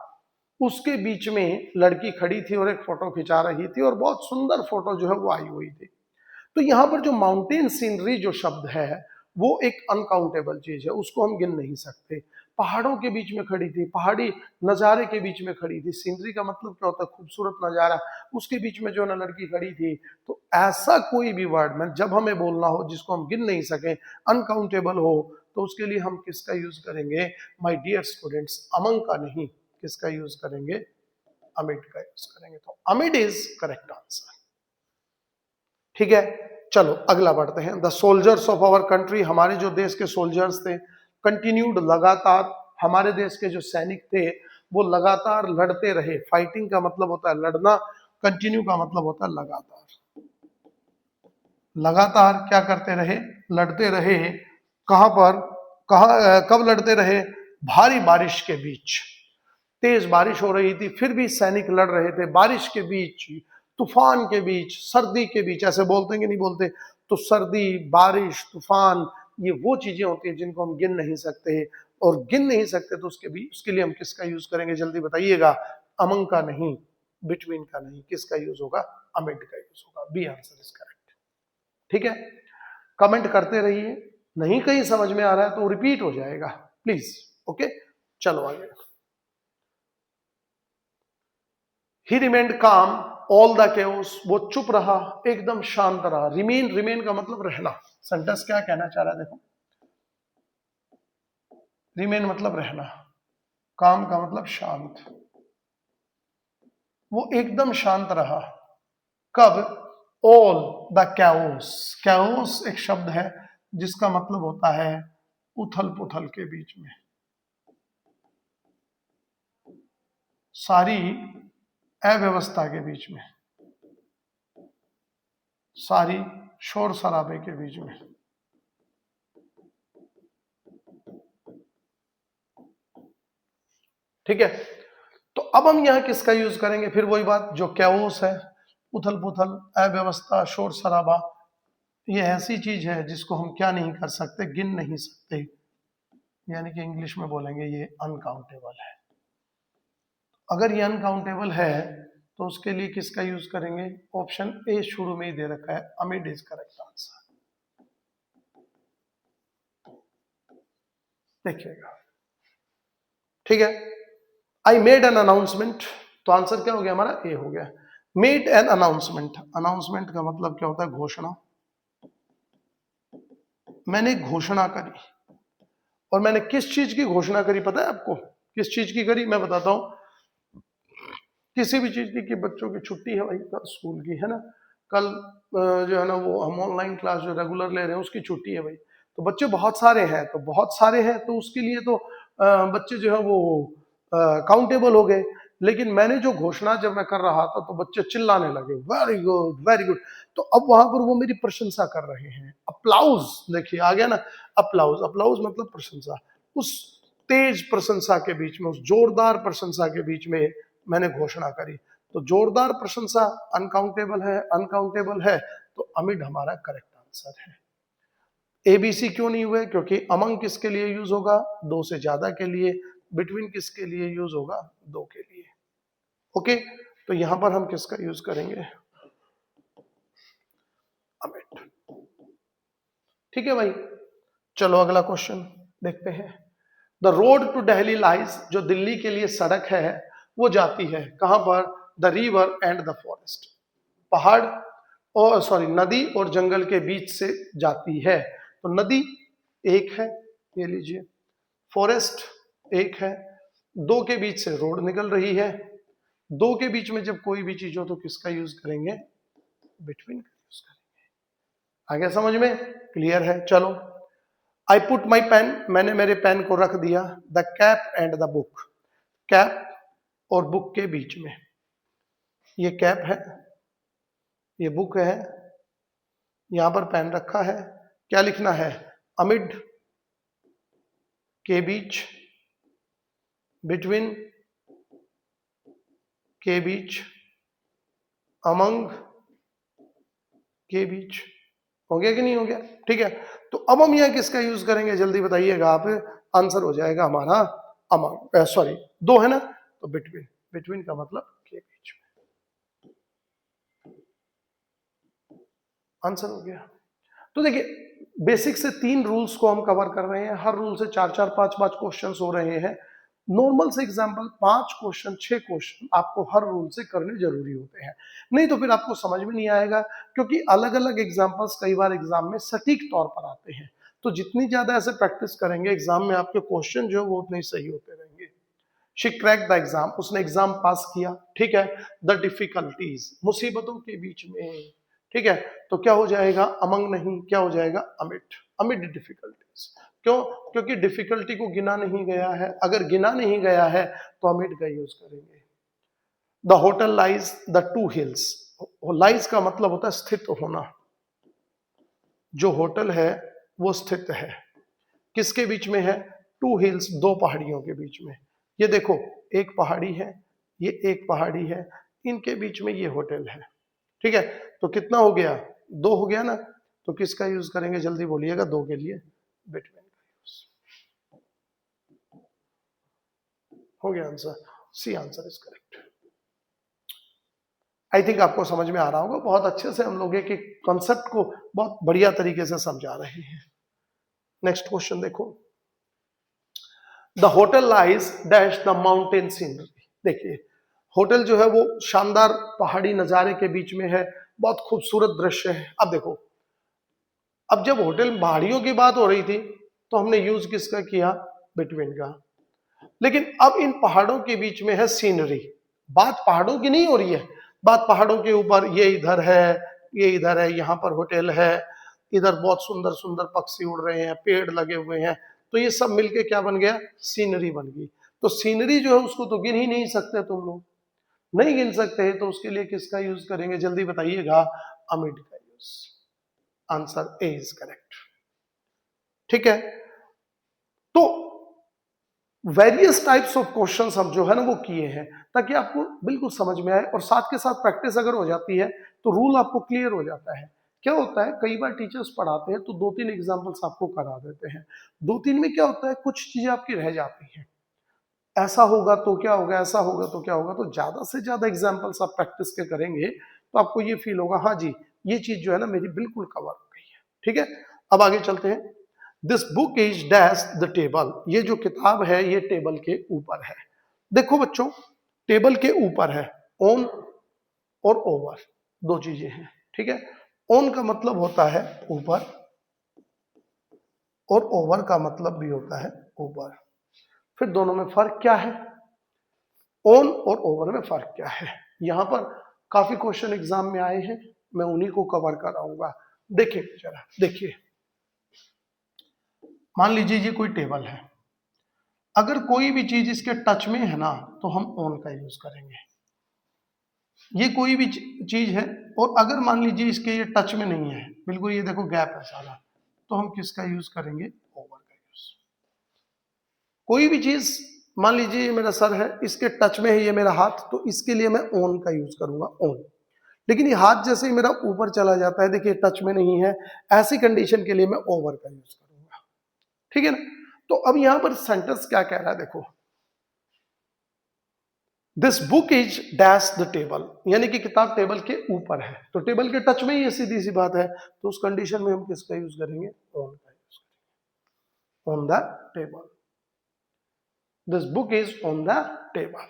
उसके बीच में लड़की खड़ी थी और एक फोटो खिंचा रही थी, और बहुत सुंदर फोटो जो है वो आई हुई थी। तो यहां पर जो माउंटेन सीनरी जो शब्द है वो एक अनकाउंटेबल चीज है, उसको हम गिन नहीं सकते। पहाड़ों के बीच में खड़ी थी, पहाड़ी नजारे के बीच में खड़ी थी, सीनरी का मतलब क्या होता है? खूबसूरत नजारा, उसके बीच में जो ना लड़की खड़ी थी। तो ऐसा कोई भी वर्ड में जब हमें बोलना हो जिसको हम गिन नहीं सके, अनकाउंटेबल हो, तो उसके लिए हम किसका यूज करेंगे? माय डियर स्टूडेंट्स, अमंग का नहीं, किसका यूज करेंगे? अमिड का यूज करेंगे। तो अमिड इज करेक्ट आंसर। ठीक है, चलो अगला बढ़ते हैं। The soldiers of our country, हमारे जो देश के सोल्जर्स थे, कंटिन्यूड, लगातार, हमारे देश के जो सैनिक थे वो लगातार लड़ते रहे। फाइटिंग का मतलब होता है लड़ना, कंटिन्यू का मतलब होता है लगातार। लगातार क्या करते रहे? लड़ते रहे। कहां पर? कब लड़ते रहे? भारी बारिश के बीच, तेज बारिश हो रही थी फिर भी सैनिक लड़ रहे थे, बारिश के बीच, तूफान के बीच, सर्दी के बीच। ऐसे बोलते हैं कि नहीं बोलते? तो सर्दी, बारिश, तूफान, ये वो चीजें होती हैं जिनको हम गिन नहीं सकते, और गिन नहीं सकते तो उसके लिए हम किसका यूज करेंगे? जल्दी बताइएगा। अमंग का नहीं, बिटवीन का नहीं, किसका यूज होगा? अमिड का यूज होगा। B answer is correct. ठीक है, कमेंट करते रहिए, नहीं कहीं समझ में आ रहा है तो रिपीट हो जाएगा प्लीज। ओके, चलो आगे। ही रिमेन्ड काम ऑल द केओस, वो चुप रहा, एकदम शांत रहा। रिमेन, रिमेन का मतलब रहना। सेंटेंस क्या कहना चाह रहा है देखो, रिमेन मतलब रहना, काम का मतलब शांत, वो एकदम शांत रहा। कब? ऑल द कैओस, कैओस एक शब्द है जिसका मतलब होता है उथल पुथल के बीच में, सारी अव्यवस्था के बीच में, सारी शोर शराबे के बीच में। ठीक है, तो अब हम यहां किसका यूज करेंगे? फिर वही बात जो कैओस है, उथल पुथल, अव्यवस्था, शोर शराबा, ये ऐसी चीज है जिसको हम क्या नहीं कर सकते? गिन नहीं सकते, यानी कि इंग्लिश में बोलेंगे ये अनकाउंटेबल है। अगर ये अनकाउंटेबल है तो उसके लिए किसका यूज करेंगे? ऑप्शन ए शुरू में ही दे रखा है, अमिड इज करेक्ट आंसर। देखिएगा, ठीक है। आई मेड एन अनाउंसमेंट, तो आंसर क्या हो गया हमारा? ए हो गया। मेड एन अनाउंसमेंट, अनाउंसमेंट का मतलब क्या होता है? घोषणा। मैंने घोषणा करी, और मैंने किस चीज की घोषणा करी पता है आपको? किस चीज की करी? मैं बताता हूं। किसी भी चीज की, कि बच्चों की छुट्टी है भाई, कल स्कूल की है ना, कल जो है ना वो हम ऑनलाइन क्लास जो रेगुलर ले रहे हैं उसकी छुट्टी है भाई। तो बच्चे बहुत सारे हैं, तो बहुत सारे हैं तो उसके लिए तो बच्चे जो है वो काउंटेबल हो गए। लेकिन मैंने जो घोषणा जब मैं कर रहा था तो बच्चे चिल्लाने लगे, वेरी गुड वेरी गुड। तो अब वहां पर वो मेरी प्रशंसा कर रहे हैं, अप्लाउज, देखिए आ गया ना, अप्लाउज, अप्लाउज मतलब प्रशंसा। उस तेज प्रशंसा के बीच में, उस जोरदार प्रशंसा के बीच में मैंने घोषणा करी। तो जोरदार प्रशंसा अनकाउंटेबल है, अनकाउंटेबल है, तो अमिड हमारा करेक्ट आंसर है। एबीसी क्यों नहीं हुए? क्योंकि अमंग किसके लिए यूज होगा? दो से ज्यादा के लिए। बिटवीन किसके लिए यूज होगा? दो के लिए। ओके, तो यहां पर हम किसका यूज करेंगे? अमिड। ठीक है भाई, चलो अगला क्वेश्चन देखते हैं। The road to Delhi lies, जो दिल्ली के लिए सड़क है वो जाती है कहां पर? The river and the forest, पहाड़ और सॉरी नदी और जंगल के बीच से जाती है। तो नदी एक है, ये लीजिए, फॉरेस्ट एक है, दो के बीच से रोड निकल रही है। दो के बीच में जब कोई भी चीज हो तो किसका यूज करेंगे? बिटवीन का यूज करेंगे। आगे समझ में क्लियर है? चलो, आई पुट माई पेन, मैंने मेरे पेन को रख दिया। The cap and the book, cap और बुक के बीच में, ये कैप है, ये बुक है, यहां पर पेन रखा है। क्या लिखना है? अमिड के बीच, बिटवीन के बीच, अमंग के बीच। हो गया कि नहीं हो गया? ठीक है, तो अब हम यहां किसका यूज करेंगे जल्दी बताइएगा आप। आंसर हो जाएगा हमारा अमंग, सॉरी दो है ना, तो बिटवीन, बिटवीन का मतलब के बीच में, आंसर हो गया। तो देखिए, बेसिक से 3 रूल्स को हम कवर कर रहे हैं, हर रूल से 4-4, 5-5 क्वेश्चन हो रहे हैं। नॉर्मल से एग्जाम्पल 5 क्वेश्चन, 6 क्वेश्चन आपको हर रूल से करने जरूरी होते हैं, नहीं तो फिर आपको समझ में नहीं आएगा, क्योंकि अलग अलग एग्जाम्पल्स कई बार एग्जाम में सटीक तौर पर आते हैं। तो जितनी ज्यादा ऐसे प्रैक्टिस करेंगे एग्जाम में, आपके क्वेश्चन जो है वो उतने ही सही होते रहेंगे। शी क्रैक द एग्जाम, उसने एग्जाम पास किया। ठीक है, द डिफिकल्टीज, मुसीबतों के बीच में। ठीक है, तो क्या हो जाएगा? अमंग नहीं, क्या हो जाएगा? Amid, amid difficulties. क्यों? क्योंकि डिफिकल्टी को गिना नहीं गया है, अगर गिना नहीं गया है तो अमिड का यूज करेंगे। The hotel lies the two hills, lies का मतलब होता है स्थित होना, जो होटल है वो स्थित है किसके बीच में है? टू हिल्स, दो पहाड़ियों के बीच में। ये देखो, एक पहाड़ी है, ये एक पहाड़ी है, इनके बीच में ये होटल है। ठीक है, तो कितना हो गया? 2 हो गया ना, तो किसका यूज करेंगे जल्दी बोलिएगा? 2 के लिए बिटवीन का यूज। हो गया answer, C answer is correct. I think आपको समझ में आ रहा होगा, बहुत अच्छे से हम लोग एक एक कॉन्सेप्ट को बहुत बढ़िया तरीके से समझा रहे हैं। नेक्स्ट क्वेश्चन देखो, the hotel lies dash the mountain scenery. देखिए, होटल जो है वो शानदार पहाड़ी नजारे के बीच में है, बहुत खूबसूरत दृश्य है। अब देखो, अब जब होटल पहाड़ियों की बात हो रही थी तो हमने यूज किसका किया? बिटवीन का। लेकिन अब इन पहाड़ों के बीच में है सीनरी, बात पहाड़ों की नहीं हो रही है, बात पहाड़ों के ऊपर, ये इधर है, ये इधर है, यहाँ पर होटल है, इधर बहुत सुंदर सुंदर पक्षी उड़ रहे हैं, पेड़ लगे हुए हैं, तो ये सब मिलके क्या बन गया? सीनरी बन गई। तो सीनरी जो है उसको तो गिन ही नहीं सकते तुम लोग, नहीं गिन सकते, तो उसके लिए किसका यूज करेंगे जल्दी बताइएगा? अमिड का use. Answer A is correct. ठीक है, तो वेरियस टाइप्स ऑफ क्वेश्चंस हम जो है ना वो किए हैं, ताकि आपको बिल्कुल समझ में आए, और साथ के साथ प्रैक्टिस अगर हो जाती है तो रूल आपको क्लियर हो जाता है। क्या होता है, कई बार टीचर्स पढ़ाते हैं तो 2-3 एग्जांपल्स आपको करा देते हैं, 2-3 में क्या होता है, कुछ चीजें आपकी रह जाती हैं, ऐसा होगा तो क्या होगा, ऐसा होगा तो क्या होगा। तो ज्यादा से ज्यादा एग्जाम्पल्स आप प्रैक्टिस के करेंगे तो आपको ये फील होगा, हाँ जी ये चीज जो है ना मेरी बिल्कुल कवर हो गई है। ठीक है, अब आगे चलते हैं। This book is dash the table, ये जो किताब है ये टेबल के ऊपर है। देखो बच्चों, टेबल के ऊपर है, ऑन और ओवर दो चीजें हैं। ठीक है, ऑन का मतलब होता है ऊपर, और ओवर का मतलब भी होता है ऊपर। फिर दोनों में फर्क क्या है? ऑन और ओवर में फर्क क्या है? यहां पर काफी क्वेश्चन एग्जाम में आए हैं, मैं उन्हीं को कवर कराऊंगा। देखिए जरा, देखिए, मान लीजिए ये कोई टेबल है, अगर कोई भी चीज इसके टच में है ना तो हम ऑन का यूज करेंगे। ये कोई भी चीज है, और अगर मान लीजिए इसके ये टच में नहीं है, बिल्कुल ये देखो गैप है सारा, तो हम किसका यूज करेंगे? ओवर का यूज। कोई भी चीज, मान लीजिए ये मेरा सर है, इसके टच में है ये मेरा हाथ, तो इसके लिए मैं ऑन का यूज करूंगा, ऑन। लेकिन ये हाथ जैसे ही मेरा ऊपर चला जाता है, देखिए टच में नहीं है, ऐसी कंडीशन के लिए मैं ओवर का यूज करूंगा। ठीक है ना? तो अब यहां पर सेंटेंस क्या कह रहा है देखो, this book is dash the table, यानी कि किताब टेबल के ऊपर है, तो टेबल के टच में ही है, सीधी सी बात है। तो उस कंडीशन में हम किसका यूज करेंगे? ऑन का यूज करेंगे, on the table. This book is on the table.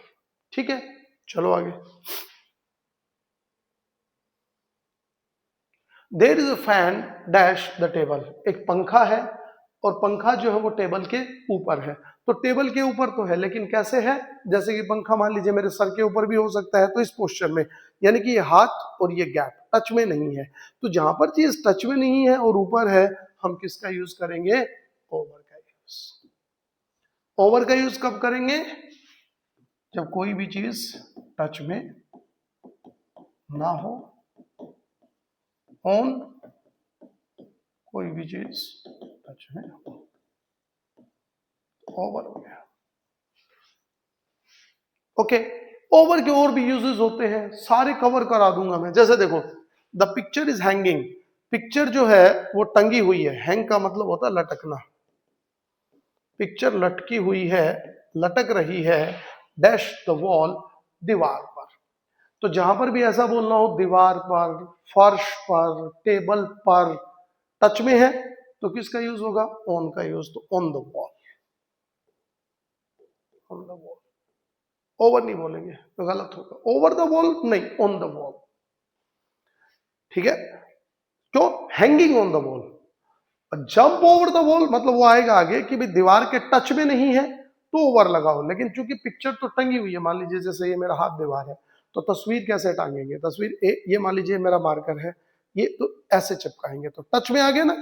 ठीक है, चलो आगे। There is a fan dash the table, एक पंखा है और पंखा जो है वो टेबल के ऊपर है। तो टेबल के ऊपर तो है, लेकिन कैसे है? जैसे कि पंखा मान लीजिए मेरे सर के ऊपर भी हो सकता है, तो इस पोस्चर में, यानी कि ये हाथ और ये गैप टच में नहीं है। तो जहां पर चीज टच में नहीं है और ऊपर है, हम किसका यूज करेंगे? ओवर का यूज। ओवर का यूज कब करेंगे? जब कोई भी चीज टच में ना हो। ऑन, कोई भी चीज टच में हो, ओवर हो गया। ओके, ओवर के और भी यूजेस होते हैं, सारे कवर करा दूंगा मैं। जैसे देखो, the picture is hanging, picture जो है वो टंगी हुई है। हैंग का मतलब होता है लटकना। पिक्चर लटकी हुई है, लटक रही है, डैश द वॉल, दीवार पर। तो जहां पर भी ऐसा बोलना हो, दीवार पर, फर्श पर, टेबल पर, टच में है, तो किसका यूज होगा? ऑन का यूज। तो on the wall, on the wall. Over नहीं बोलेंगे तो गलत होगा, ओवर द वॉल नहीं, ऑन द वॉल। ठीक है, क्यों? Hanging on the wall. Jump over the wall मतलब वो आएगा आगे कि भाई दीवार के टच में नहीं है तो ओवर लगाओ, लेकिन चूंकि पिक्चर तो टंगी हुई है, मान लीजिए जैसे ये मेरा हाथ दीवार है, तो तस्वीर कैसे टांगेंगे? तस्वीर ये मान लीजिए मेरा मार्कर है, ये तो ऐसे चिपकाएंगे, तो टच में आ गया ना।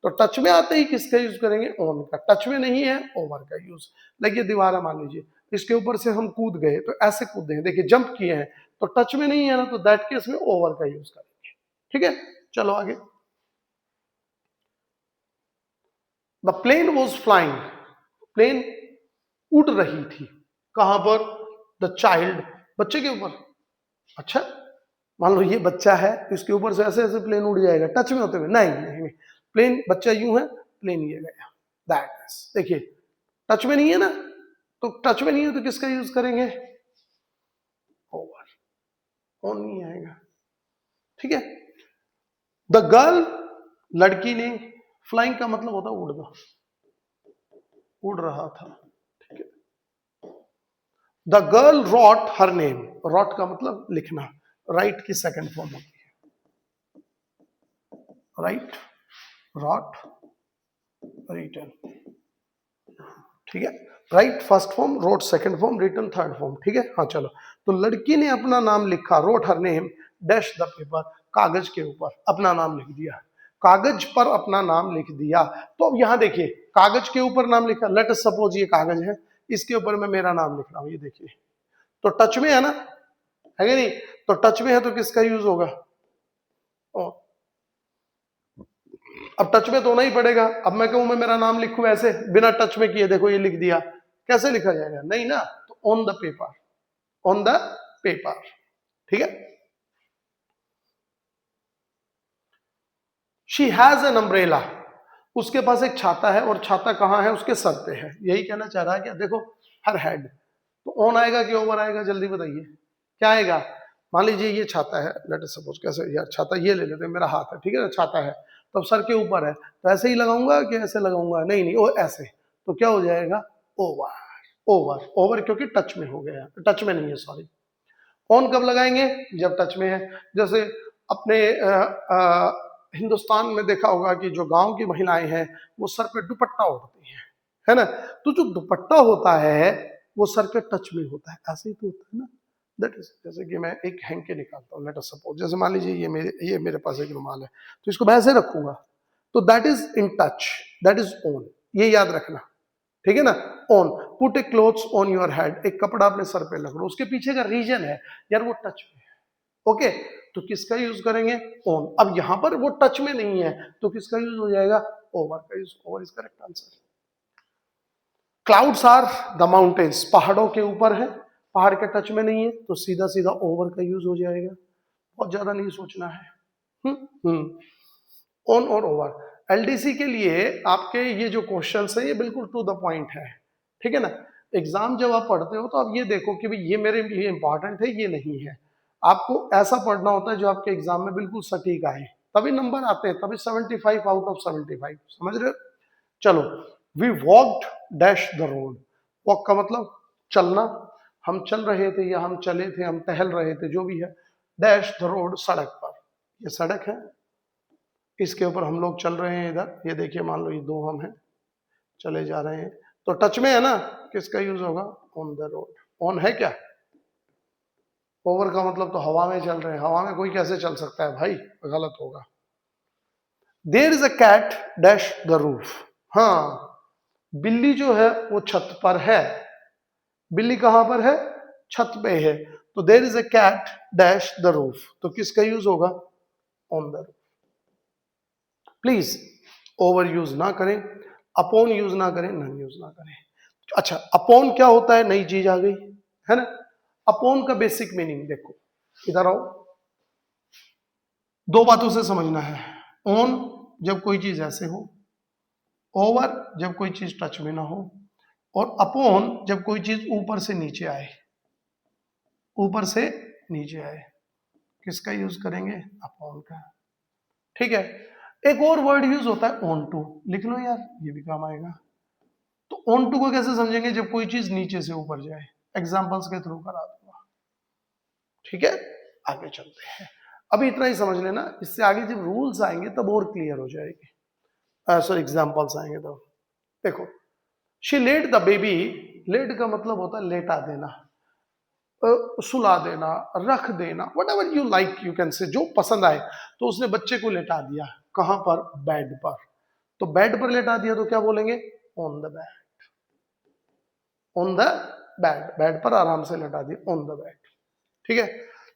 तो टच में आते ही किसका यूज करेंगे? ऑन का। टच में नहीं है, ओवर का यूज। देखिए दीवार है मान लीजिए, इसके ऊपर से हम कूद गए, तो ऐसे कूदे हैं, देखिए जंप किए हैं, तो टच में नहीं है ना, तो दैट केस में ओवर का यूज करेंगे। ठीक है, चलो आगे। The plane was flying, plane उड़ रही थी। कहां पर? द चाइल्ड, बच्चे के ऊपर। अच्छा, मान लो ये बच्चा है, तो इसके ऊपर से ऐसे ऐसे प्लेन उड़ जाएगा टच में होते हुए? नहीं नहीं नहीं, प्लेन, बच्चा यूं है, प्लेन ये गया, दैट इज। देखिए टच में नहीं है ना, तो टच में नहीं है तो किसका यूज करेंगे? ओवर, ऑन नहीं आएगा। ठीक है, द गर्ल, लड़की ने, फ्लाइंग का मतलब होता है उड़ना, उड़ रहा था। ठीक है, the girl wrote her name, wrote का मतलब लिखना, राइट की सेकंड फॉर्म होती है, राइट, रॉट, रिटन। ठीक है, write first form, wrote second form, written third form. ठीक है, हाँ चलो। तो लड़की ने अपना नाम लिखा, wrote her name, dash the paper, कागज के ऊपर अपना नाम लिख दिया, कागज पर अपना नाम लिख दिया। तो अब यहां देखिए, कागज के ऊपर नाम लिखा, लेट अस सपोज ये कागज है, इसके ऊपर मैं मेरा नाम लिख रहा हूं, ये देखिए, तो टच में है ना, है कि नहीं? तो टच में है तो किसका यूज होगा? ओ, अब टच में तो होना ही पड़ेगा। अब मैं कहूं मैं मेरा नाम लिखूं ऐसे बिना टच में किए, देखो ये लिख दिया, कैसे लिखा जाएगा? नहीं ना, तो on the paper, on the paper. ठीक है, शी हैज एन अम्ब्रेला, उसके पास एक छाता है, और छाता कहां है? उसके सर पे है। यही कहना चाह रहा है क्या? देखो, हर हेड। तो ऑन आएगा कि ओवर आएगा? जल्दी बताइए, क्या आएगा? मान लीजिए ये छाता है, लेट अस सपोज, कैसे यार छाता, ये ले लेते हैं, मेरा हाथ है, ठीक है ना, छाता है, तो अब सर के ऊपर है, तो ऐसे ही लगाऊंगा कि ऐसे लगाऊंगा? नहीं नहीं, वो ऐसे, तो क्या हो जाएगा? ओवर, ओवर, ओवर, क्योंकि टच में हो गया, टच में नहीं है, सॉरी। ऑन कब लगाएंगे? जब टच में है। जैसे अपने हिंदुस्तान में देखा होगा कि जो गांव की महिलाएं हैं वो सर पे दुपट्टा ओढ़ती हैं, है ना? तो जो दुपट्टा होता है वो सर पे टच में होता है, ऐसे ही तो होता है ना। दैट इज, जैसे कि मैं एक हैंग के निकालता हूँ, लेट अस सपोज, जैसे मान लीजिए ये मेरे पास एक रुमाल है, तो इसको मैं ऐसे रखूंगा, तो that is in touch, that is on, ये याद रखना। ठीक है ना, on. Put A clothes on your head, एक कपड़ा अपने सर पे रख लो, उसके पीछे का रीजन है यार वो टच में है। ओके, तो किसका यूज करेंगे? ऑन। अब यहां पर वो टच में नहीं है, तो किसका यूज हो जाएगा? ओवर का use. Over is correct answer. Clouds are the mountains, पहाड़ों के ऊपर है, पहाड़ के टच में नहीं है, तो सीधा सीधा ओवर का यूज हो जाएगा। बहुत ज्यादा नहीं सोचना है। ऑन और ओवर। एलडीसी के लिए आपके ये जो क्वेश्चन है ये बिल्कुल टू द पॉइंट है, ठीक है ना। एग्जाम जब आप पढ़ते हो तो आप ये देखो कि भाई ये मेरे लिए इंपॉर्टेंट है, ये नहीं है। आपको ऐसा पढ़ना होता है जो आपके एग्जाम में बिल्कुल सटीक आए, तभी नंबर आते हैं, तभी 75 आउट ऑफ 75, समझ रहे हो? चलो, we walked dash the road. Walk का मतलब चलना, हम चल रहे थे या हम चले थे, हम टहल रहे थे, जो भी है। डैश द रोड, सड़क पर, ये सड़क है, इसके ऊपर हम लोग चल रहे हैं। इधर ये देखिए, मान लो ये दो हम हैं, चले जा रहे हैं, तो टच में है ना, किसका यूज होगा? On the road. ऑन है क्या? ओवर का मतलब तो हवा में चल रहे हैं, हवा में कोई कैसे चल सकता है भाई, गलत होगा। There is a cat dash the roof. हाँ, बिल्ली जो है वो छत पर है। बिल्ली कहां पर है? छत पे है। तो there is a cat dash the roof, तो किसका यूज होगा? On the roof. Please over use ना करें, अपॉन यूज ना करें, नन यूज ना करें। अच्छा, अपॉन क्या होता है? नई चीज आ गई है ना। अपॉन का बेसिक मीनिंग देखो, इधर आओ, दो बातों से समझना है। ऑन जब कोई चीज ऐसे हो, ओवर जब कोई चीज टच में ना हो, और अपॉन जब कोई चीज ऊपर से नीचे आए, ऊपर से नीचे आए। किसका यूज करेंगे? अपॉन का। ठीक है। एक और वर्ड यूज होता है ऑन टू, लिख लो यार, ये भी काम आएगा। तो ऑन टू को कैसे समझेंगे? जब कोई चीज नीचे से ऊपर जाए। एग्जांपल्स के थ्रू करा दूंगा, ठीक है। आगे चलते हैं, अभी इतना ही समझ लेना, इससे आगे जब रूल्स आएंगे तब और क्लियर हो जाएगी। सॉरी, एग्जांपल्स आएंगे तो देखो, she led the baby. Led का मतलब होता है लेटा देना, सुला देना, रख देना, what ever you like, you can say, जो पसंद आए। तो उसने बच्चे को लेटा दिया, कहां पर? बेड पर। तो बेड पर लेटा दिया तो क्या बोलेंगे? On the bed. On the bed, bed पर आराम से लेटा दिया, ऑन द बेड। ठीक है।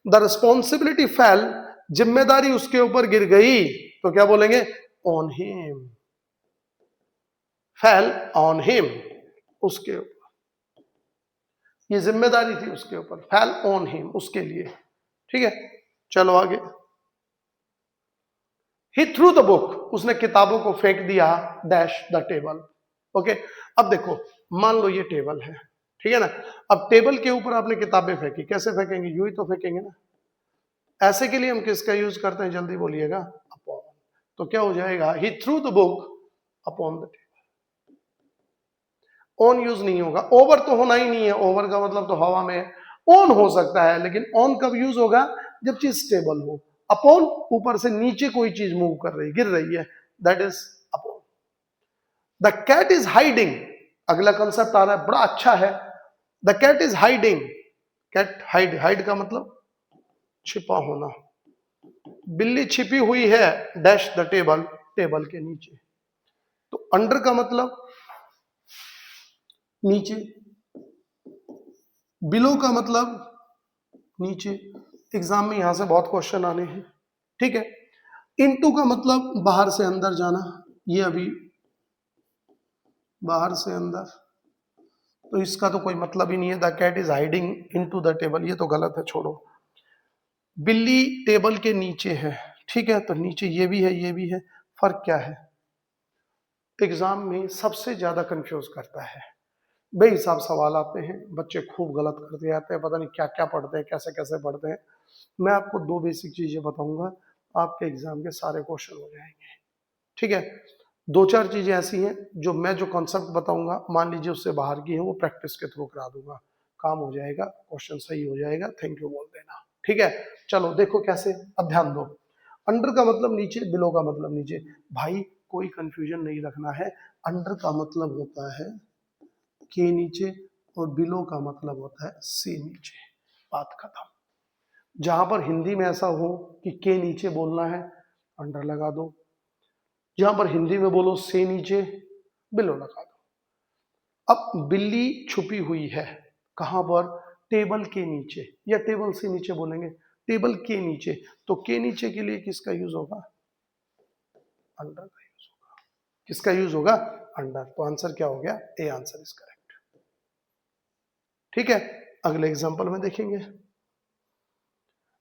द रिस्पॉन्सिबिलिटी फेल, जिम्मेदारी उसके ऊपर गिर गई, तो क्या बोलेंगे? On him. Fell on him, उसके ऊपर, ये जिम्मेदारी थी उसके ऊपर। फेल ऑन हिम, उसके लिए। ठीक है, चलो आगे। ही थ्रू द बुक, उसने किताबों को फेंक दिया डैश द टेबल। ओके, अब देखो, मान लो ये टेबल है, ठीक है ना। अब टेबल के ऊपर आपने किताबें फेंकी, कैसे फेंकेंगे? यूं ही तो फेंकेंगे ना। ऐसे के लिए हम किसका यूज करते हैं? जल्दी बोलिएगा, अपॉन। तो क्या हो जाएगा? He threw the book upon the table. On use नहीं होगा, ओवर तो होना ही नहीं है, ओवर का मतलब तो हवा में है। ऑन हो सकता है, लेकिन ऑन कब यूज होगा? जब चीज स्टेबल हो। अपॉन, ऊपर से नीचे कोई चीज मूव कर रही, गिर रही है, that is upon. The cat is hiding, अगला कंसेप्ट आ रहा है, बड़ा अच्छा है। The cat is hiding, cat hide, hide का मतलब छिपा होना। बिल्ली छिपी हुई है डैश द टेबल, टेबल के नीचे। तो अंडर का मतलब नीचे, बिलो का मतलब नीचे। एग्जाम में यहां से बहुत क्वेश्चन आने हैं, ठीक है। इनटू का मतलब बाहर से अंदर जाना, ये अभी बाहर से अंदर, तो इसका तो कोई मतलब ही नहीं है। The cat is hiding into the table, ये तो गलत है, छोड़ो। बिल्ली टेबल के नीचे है, ठीक है, तो नीचे ये भी है, ये भी है, फर्क क्या है? एग्जाम में सबसे ज्यादा कंफ्यूज करता है, बेहिसाब सवाल आते हैं, बच्चे खूब गलत करते आते हैं, पता नहीं क्या क्या पढ़ते हैं, कैसे कैसे पढ़ते हैं। मैं आपको दो बेसिक चीजें बताऊंगा, आपके एग्जाम के सारे क्वेश्चन हो जाएंगे, ठीक है। दो चार चीजें ऐसी हैं जो मैं जो कॉन्सेप्ट बताऊंगा, मान लीजिए उससे बाहर की है, वो प्रैक्टिस के थ्रू करा दूंगा, काम हो जाएगा, क्वेश्चन सही हो जाएगा, थैंक यू बोल देना, ठीक है। चलो देखो कैसे, अब ध्यान दो। अंडर का मतलब नीचे, बिलो का मतलब नीचे। भाई कोई कंफ्यूजन नहीं रखना है, अंडर का मतलब होता है के नीचे, और बिलो का मतलब होता है से नीचे, बात खत्म। जहां पर हिंदी में ऐसा हो कि के नीचे बोलना है, अंडर लगा दो। जहां पर हिंदी में बोलो से नीचे, बिलो लगा दो। अब बिल्ली छुपी हुई है कहां पर? टेबल के नीचे, या टेबल से नीचे बोलेंगे, टेबल के नीचे। तो के नीचे के लिए किसका यूज होगा? अंडर का यूज होगा। किसका यूज होगा? अंडर। तो आंसर क्या हो गया? ए आंसर इज करेक्ट, ठीक है। अगले एग्जांपल में देखेंगे।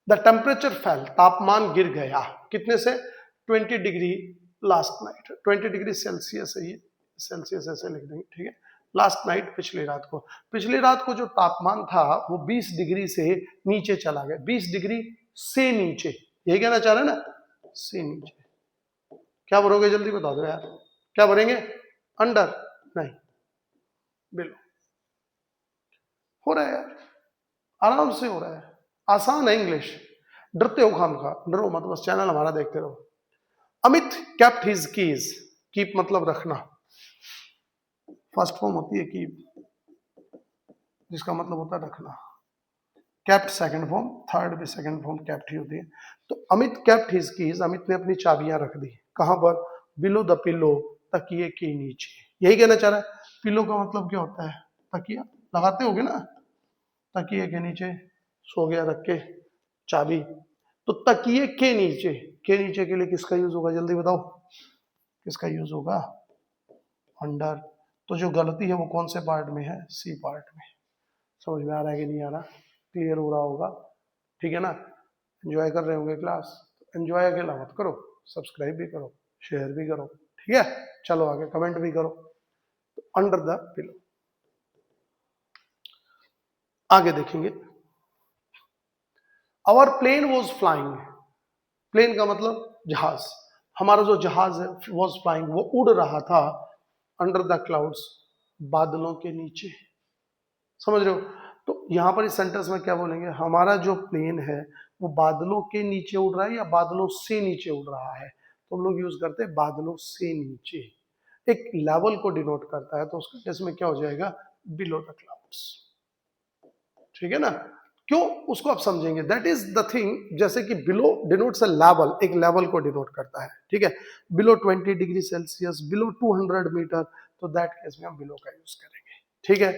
द टेम्परेचर फेल, तापमान गिर गया, कितने से? 20 degree last night, 20 degree Celsius है ये, सेल्सियस ऐसे लिख देंगे, ठीक है। लास्ट नाइट, पिछली रात को जो तापमान था वो 20 डिग्री से नीचे चला गया, 20 डिग्री से नीचे, यही कहना चाह रहे हैं ना, से नीचे। क्या भरोगे जल्दी बता दो यार, क्या भरेंगे? अंडर, नहीं, बिलो। हो रहा है यार, आराम से हो रहा है, आसान है इंग्लिश। डरते हो खामखा, डरो मत, बस चैनल हमारा देखते रहो। Amit kept his keys, keep मतलब रखना, फर्स्ट फॉर्म होती है कीप, जिसका मतलब होता है रखना। केप्ट सेकंड फॉर्म, थर्ड भी सेकंड फॉर्म केप्ट ही होती है। तो Amit kept his keys, Amit ने अपनी चाबियां रख दी, कहां पर? बिलो द पिलो, तकिए के नीचे। यही कहना चाह रहा है। पिलो का मतलब क्या होता है? तकिया, लगाते होगे ना, तकिए के नीचे सो गया रख के चाबी। तो तकिए के नीचे, के नीचे के लिए किसका यूज होगा जल्दी बताओ, किसका यूज होगा? अंडर। तो जो गलती है वो कौन से पार्ट में है? सी पार्ट में। समझ में आ रहा है कि नहीं आ रहा? क्लियर हो रहा होगा, ठीक है ना? एंजॉय कर रहे होंगे क्लास, एंजॉय अकेला मत करो, सब्सक्राइब भी करो, शेयर भी करो, ठीक है? चलो आगे, कमेंट भी करो। तो अंडर द पिलो, आगे देखेंगे। Our plane was flying, plane का मतलब जहाज, हमारा जो जहाज है वॉज फ्लाइंग, वो उड़ रहा था, अंडर द क्लाउड्स, बादलों के नीचे। समझ रहे हो? तो यहां पर इस सेंटेंस में क्या बोलेंगे? हमारा जो प्लेन है वो बादलों के नीचे उड़ रहा है या बादलों से नीचे उड़ रहा है? तो हम लोग यूज करते हैं बादलों से नीचे, एक लेवल को डिनोट करता है, तो उसका केस में क्या हो जाएगा? बिलो द क्लाउड्स, ठीक है ना? क्यों, उसको आप समझेंगे। दैट इज द थिंग, जैसे कि बिलो डिनोट्स अ लेवल, एक लेवल को डिनोट करता है, ठीक है? Below 20 degree Celsius, below 200 metre, तो दैट केस में हम बिलो का यूज करेंगे, ठीक है?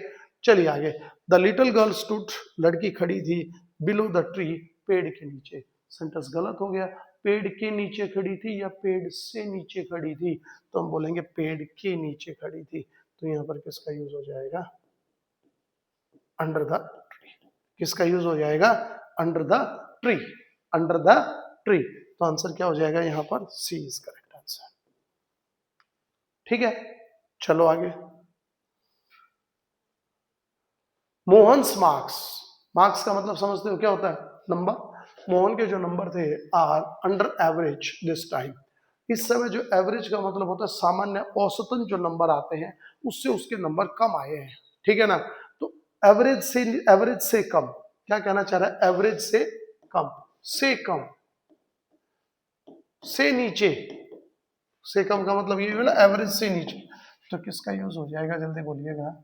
चलिए आगे। द लिटिल गर्ल स्टूड, लड़की खड़ी थी, बिलो द ट्री, पेड़ के नीचे। सेंटेंस गलत हो गया, पेड़ के नीचे खड़ी थी या पेड़ से नीचे खड़ी थी? तो हम बोलेंगे पेड़ के नीचे खड़ी थी, तो यहां पर किसका यूज हो जाएगा? Under the tree. किसका यूज हो जाएगा? Under the tree, under the tree. तो आंसर क्या हो जाएगा यहां पर? सी इज करेक्ट आंसर, ठीक है? चलो आगे। मोहन्स मार्क्स, मार्क्स का मतलब समझते हो क्या होता है? नंबर। मोहन के जो नंबर थे are under average this time, इस समय जो एवरेज का मतलब होता है सामान्य, औसतन जो नंबर आते हैं उससे उसके नंबर कम आए हैं, ठीक है ना? तो एवरेज से कम, क्या कहना चाह रहा है? एवरेज से कम, से कम, से नीचे, से कम का मतलब ये है ना, एवरेज से नीचे। तो किसका यूज हो जाएगा जल्दी बोलिएगा?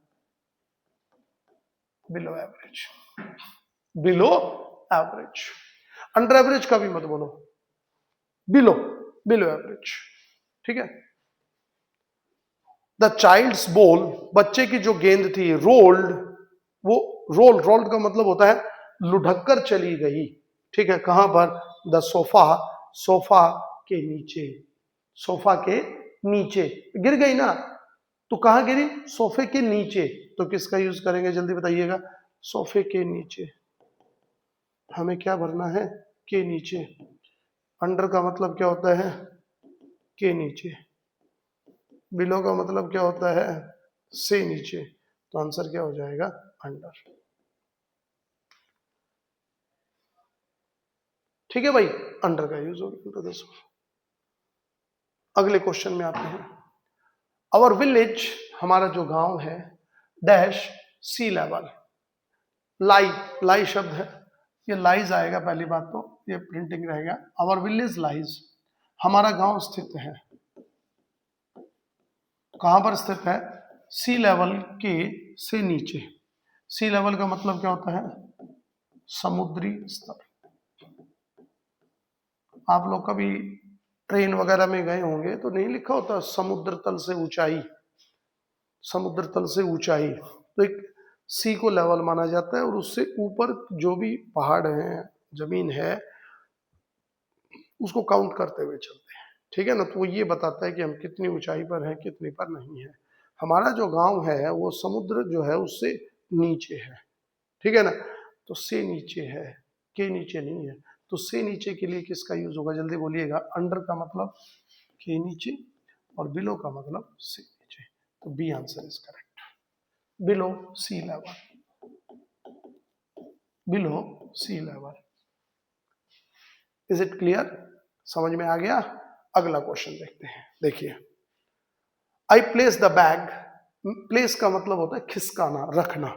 Below average, below average. Under average का भी मत बोलो, बिलो, बिलो एवरेज, ठीक है? द चाइल्ड्स बॉल, बच्चे की जो गेंद थी, रोल्ड, वो रोल्ड का मतलब होता है लुढ़क कर चली गई, ठीक है? कहां पर? द सोफा, सोफा के नीचे, सोफा के नीचे। गिर गई ना, तो कहां गिरी? सोफे के नीचे। तो किसका यूज करेंगे जल्दी बताइएगा? सोफे के नीचे। हमें क्या भरना है? के नीचे। अंडर का मतलब क्या होता है? के नीचे। बिलो का मतलब क्या होता है? से नीचे। तो आंसर क्या हो जाएगा? अंडर, ठीक है भाई? अंडर का यूज हो गया। अगले क्वेश्चन में आते हैं। आवर विलेज, हमारा जो गांव है, डैश सी लेवल, लाई, लाई शब्द है, ये लाइज आएगा पहली बात, तो ये प्रिंटिंग रहेगा। आवर विलेज लाइज, हमारा गांव स्थित है, कहां पर स्थित है? सी लेवल के से नीचे। सी लेवल का मतलब क्या होता है? समुद्री स्तर। आप लोग कभी ट्रेन वगैरह में गए होंगे तो नहीं लिखा होता समुद्र तल से ऊंचाई, समुद्र तल से ऊंचाई, तो एक सी को लेवल माना जाता है और उससे ऊपर जो भी पहाड़ है, जमीन है, उसको काउंट करते हुए चलते हैं, ठीक है ना? तो वो ये बताता है कि हम कितनी ऊंचाई पर हैं, कितनी पर नहीं है। हमारा जो गांव है वो समुद्र जो है उससे नीचे है, ठीक है ना? तो से नीचे है, के नीचे नहीं है। तो से नीचे के लिए किसका यूज होगा जल्दी बोलिएगा? अंडर का मतलब के नीचे और बिलो का मतलब से नीचे। तो B answer is correct, below sea level, below sea level. Is it clear? समझ में आ गया? अगला क्वेश्चन देखते हैं। देखिए, I place the bag, place का मतलब होता है खिसकाना, रखना।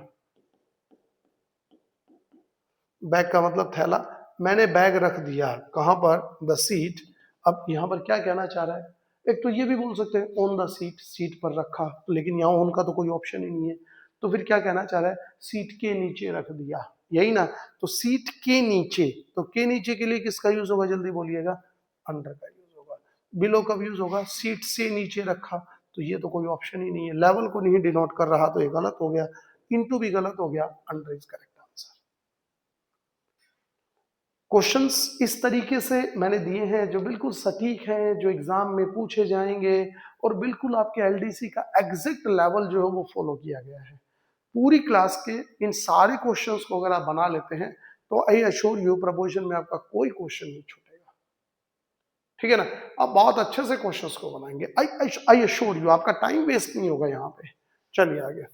बैग का मतलब थैला, मैंने बैग रख दिया कहां पर? The seat. अब यहां पर क्या कहना चाह रहा है? एक तो ये भी बोल सकते हैं ऑन द सीट, सीट पर रखा, लेकिन यहां ऑन का तो कोई ऑप्शन ही नहीं है, तो फिर क्या कहना चाह रहा है? सीट के नीचे रख दिया, यही ना? तो सीट के नीचे, तो के नीचे के लिए किसका यूज होगा, जल्दी बोलिएगा? अंडर का यूज होगा। बिलो कब यूज होगा? सीट से नीचे रखा, तो ये तो कोई ऑप्शन ही नहीं है, लेवल को नहीं डिनोट कर रहा, तो ये गलत हो गया। इनटू भी गलत हो गया, under is correct answer. Questions इस तरीके से मैंने दिए हैं जो बिल्कुल सटीक हैं, जो एग्जाम में पूछे जाएंगे, और बिल्कुल आपके एलडीसी का एग्जैक्ट लेवल जो है वो फॉलो किया गया है। पूरी क्लास के इन सारे क्वेश्चंस को अगर आप बना लेते हैं तो आई अश्योर यू प्रपोजन में आपका कोई क्वेश्चन नहीं छूटेगा, ठीक है ना? आप बहुत अच्छे से क्वेश्चंस को बनाएंगे, आई अश्योर यू, आपका टाइम वेस्ट नहीं होगा यहाँ पे। चलिए आगे।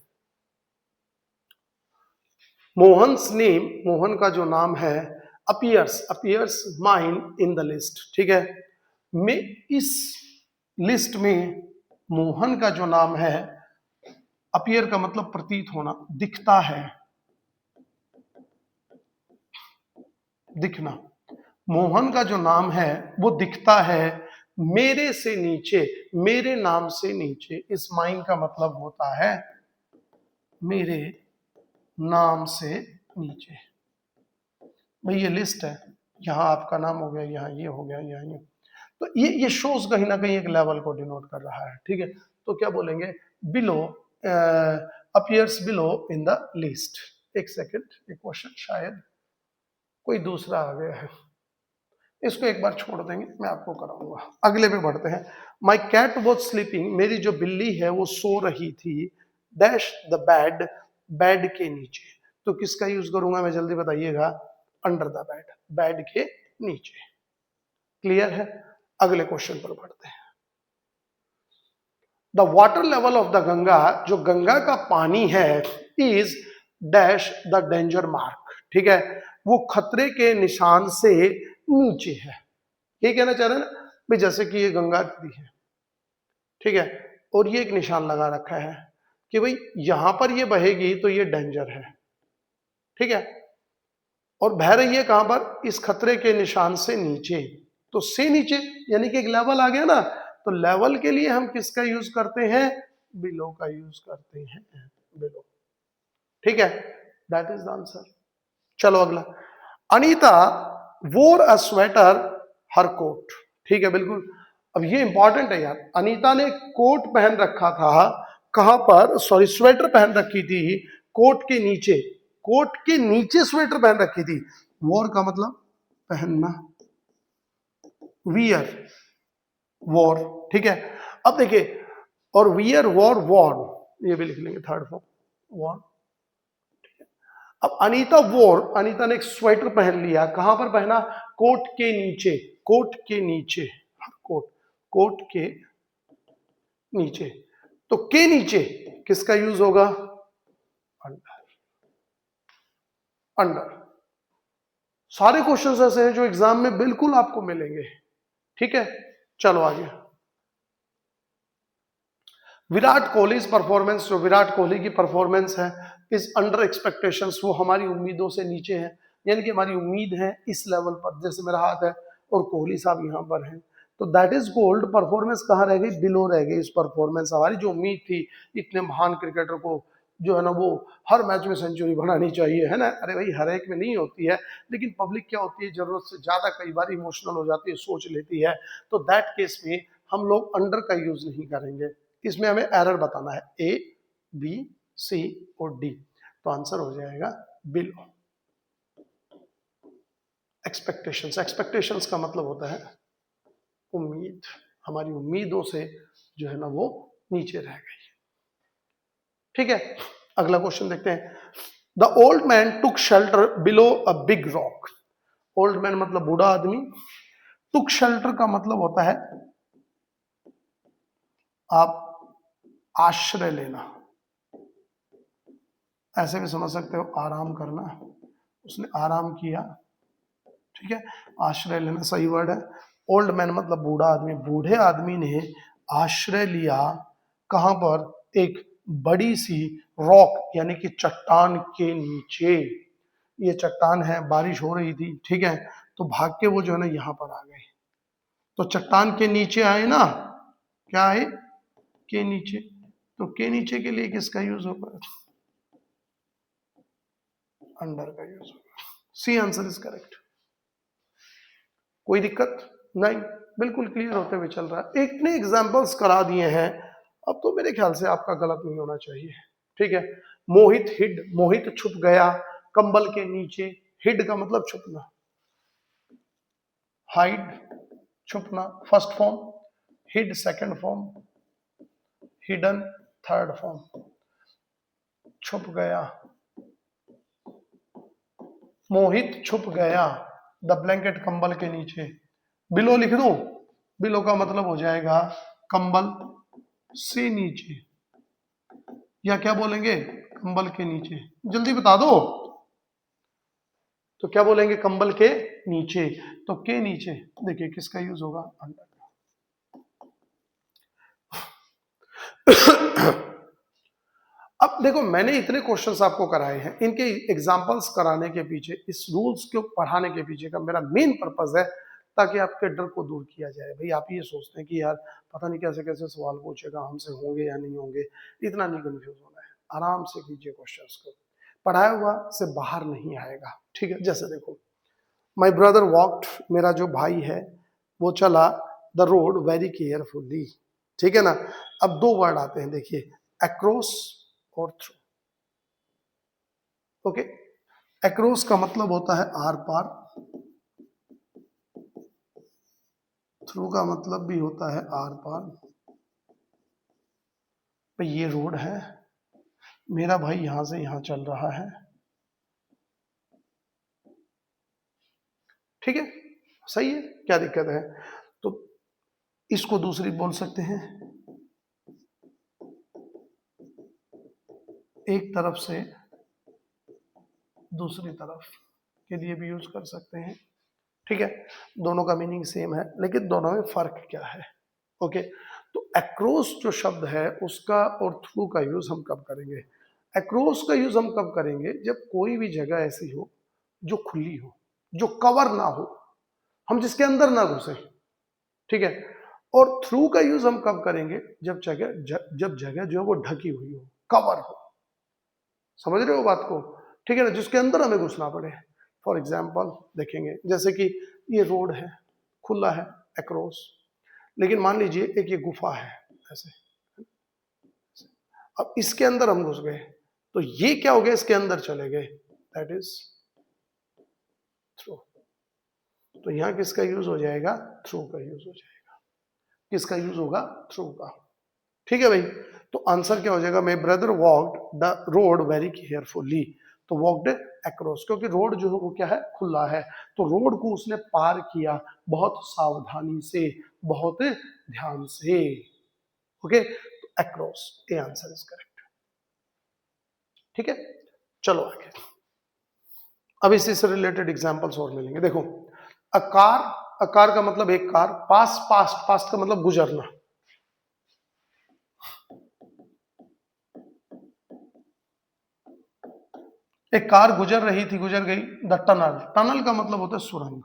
मोहन्स नेम, मोहन का जो नाम है, appears mine in the list, ठीक है? में इस लिस्ट में मोहन का जो नाम है, अपीयर का मतलब प्रतीत होना, दिखता है, दिखना। मोहन का जो नाम है वो दिखता है मेरे से नीचे, मेरे नाम से नीचे। इस माइन का मतलब होता है मेरे नाम से नीचे। भाई ये लिस्ट है, यहाँ आपका नाम हो गया, यहाँ ये हो गया, यहाँ ये, तो ये शोज कहीं ना कहीं एक लेवल को डिनोट कर रहा है, ठीक है? तो क्या बोलेंगे? Below, appears below in the list. एक सेकंड, एक क्वेश्चन शायद कोई दूसरा आ गया है, इसको एक बार छोड़ देंगे, मैं आपको कराऊंगा। अगले पे बढ़ते हैं। माई कैट वॉज स्लीपिंग, मेरी जो बिल्ली है वो सो रही थी, डैश द बेड, बेड के नीचे। तो किसका यूज करूंगा मैं, जल्दी बताइएगा? अंडर द बेड, बेड के नीचे। क्लियर है? अगले क्वेश्चन पर बढ़ते हैं। The water level of the Ganga, जो गंगा का पानी है, is dash the danger mark, ठीक है? वो खतरे के निशान से नीचे है। ये कहना चाह रहे हैं ना भाई, जैसे कि ये गंगा नदी है, ठीक है, और ये एक निशान लगा रखा है कि भाई यहां पर ये बहेगी तो ये डेंजर है, ठीक है? और बह रही है कहां पर? इस खतरे के निशान से नीचे। तो से नीचे यानी कि एक लेवल आ गया ना, तो लेवल के लिए हम किसका यूज करते हैं? बिलो का यूज करते हैं, बिलो, ठीक है? That is the answer. चलो अगला। अनीता वोर अ स्वेटर हर कोट, ठीक है, बिल्कुल। अब ये इंपॉर्टेंट है यार, अनीता ने कोट पहन रखा था, कहां पर? सॉरी, स्वेटर पहन रखी थी कोट के नीचे, कोट के नीचे स्वेटर पहन रखी थी। वोर का मतलब पहनना, वियर, वॉर, ठीक है? अब देखिए, और वियर, वॉर, वॉर, ये भी लिख लेंगे थर्ड फॉर्म, वॉर। अब अनीता वोर, अनीता ने एक स्वेटर पहन लिया, कहां पर पहना? कोट के नीचे, कोट के नीचे, कोट, कोट के नीचे। तो के नीचे किसका यूज होगा? Under, under. सारे क्वेश्चंस ऐसे हैं जो एग्जाम में बिल्कुल आपको मिलेंगे, ठीक है? चलो आगे। विराट कोहली परफॉर्मेंस, जो विराट कोहली की परफॉर्मेंस है, इज अंडर एक्सपेक्टेशंस, वो हमारी उम्मीदों से नीचे है, यानी कि हमारी उम्मीद है इस लेवल पर, जैसे मेरा हाथ है और कोहली साहब यहाँ पर हैं, तो दैट इज गोल्ड। परफॉर्मेंस कहाँ रह गई? बिलो रह गई। इस परफॉर्मेंस, हमारी जो उम्मीद थी इतने महान क्रिकेटर को जो है ना वो हर मैच में सेंचुरी बनानी चाहिए, है ना? अरे भाई, हर एक में नहीं होती है, लेकिन पब्लिक क्या होती है, जरूरत से ज्यादा कई बार इमोशनल हो जाती है, सोच लेती है, तो दैट केस में हम लोग अंडर का यूज नहीं करेंगे। इसमें हमें एरर बताना है, ए, बी, सी और डी, तो आंसर हो जाएगा बिलो। एक्सपेक्टेशंस, एक्सपेक्टेशंस का मतलब होता है उम्मीद, हमारी उम्मीदों से जो है ना वो नीचे रह गई, ठीक है? अगला क्वेश्चन देखते हैं। The old man took shelter below a big rock, old man मतलब बूढ़ा आदमी, टुक शेल्टर का मतलब होता है आप आश्रय लेना, ऐसे भी समझ सकते हो आराम करना, उसने आराम किया, ठीक है। आश्रय लेना सही वर्ड है। ओल्ड मैन मतलब बूढ़ा आदमी, बूढ़े आदमी ने आश्रय लिया कहां पर, एक बड़ी सी रॉक यानी कि चट्टान के नीचे। ये चट्टान है, बारिश हो रही थी, ठीक है, तो भाग के वो जो है ना यहां पर आ गए। तो चट्टान के नीचे आए ना, क्या आए, के नीचे। तो के नीचे के लिए किसका यूज होगा, अंडर का यूज होगा। C answer is correct. कोई दिक्कत नहीं, बिल्कुल क्लियर होते हुए चल रहा है। इतने एग्जांपल्स करा दिए हैं, अब तो मेरे ख्याल से आपका गलत नहीं होना चाहिए, ठीक है। मोहित हिड, मोहित छुप गया कंबल के नीचे। हिड का मतलब छुपना, हाइड छुपना first form, hid second form, hidden third form. छुप गया, मोहित छुप गया द ब्लैंकेट कंबल के नीचे। बिलो लिख दूं, बिलो का मतलब हो जाएगा कंबल से नीचे, या क्या बोलेंगे, कंबल के नीचे। जल्दी बता दो, तो क्या बोलेंगे, कंबल के नीचे। तो के नीचे देखिए किसका यूज होगा, अंडर का। अब देखो मैंने इतने क्वेश्चंस आपको कराए हैं, इनके एग्जांपल्स कराने के पीछे, इस रूल्स को पढ़ाने के पीछे का मेरा मेन पर्पस है ताकि आपके डर को दूर किया जाए। भाई आप ये सोचते हैं कि यार पता नहीं कैसे कैसे सवाल पूछेगा, हमसे होंगे या नहीं होंगे, इतना नहीं कंफ्यूज होना है। आराम से कीजिए क्वेश्चंस को, पढ़ाया हुआ से बाहर नहीं आएगा, ठीक है। जैसे देखो, माई ब्रदर वॉक्ड, मेरा जो भाई है वो चला द रोड वेरी केयरफुली, ठीक है ना। अब दो वर्ड आते हैं देखिए, अक्रॉस और थ्रू। ओके, अक्रॉस का मतलब होता है आर पार, थ्रू का मतलब भी होता है आर पार। तो ये रोड है, मेरा भाई यहां से यहां चल रहा है, ठीक है, सही है, क्या दिक्कत है। तो इसको दूसरी बोल सकते हैं, एक तरफ से दूसरी तरफ के लिए भी यूज कर सकते हैं, ठीक है। दोनों का मीनिंग सेम है, लेकिन दोनों में फर्क क्या है। ओके, तो अक्रॉस जो शब्द है उसका और थ्रू का यूज हम कब करेंगे। अक्रॉस का यूज हम कब करेंगे, जब कोई भी जगह ऐसी हो जो खुली हो, जो कवर ना हो, हम जिसके अंदर ना घुसे, ठीक है। और थ्रू का यूज हम कब करेंगे, जब जगह जो है वो ढकी हुई हो, कवर हो। समझ रहे हो बात को, ठीक है ना, जिसके अंदर हमें घुसना पड़े। फॉर एग्जाम्पल देखेंगे, जैसे कि ये रोड है, खुला है, अक्रॉस, लेकिन मान लीजिए एक ये गुफा है ऐसे, अब इसके अंदर हम घुस गए, तो ये क्या हो गया, इसके अंदर चले गए, दैट इज थ्रू। तो यहां किसका यूज हो जाएगा, थ्रू का यूज हो जाएगा। किसका यूज होगा, थ्रू का, ठीक है भाई। तो आंसर क्या हो जाएगा, my brother walked the road very carefully. तो वॉक्ड अक्रॉस, क्योंकि रोड जो है वो क्या है, खुला है, तो रोड को उसने पार किया बहुत सावधानी से, बहुत ध्यान से। ओके, तो across, A answer is correct, ठीक है। चलो आगे, अब इसी से रिलेटेड एग्जांपल्स और मिलेंगे। देखो, अकार, अकार का मतलब एक कार, पास पास्ट, पास्ट का मतलब गुजरना। एक कार गुजर रही थी, गुजर गई, द टनल, टनल का मतलब होता है सुरंग।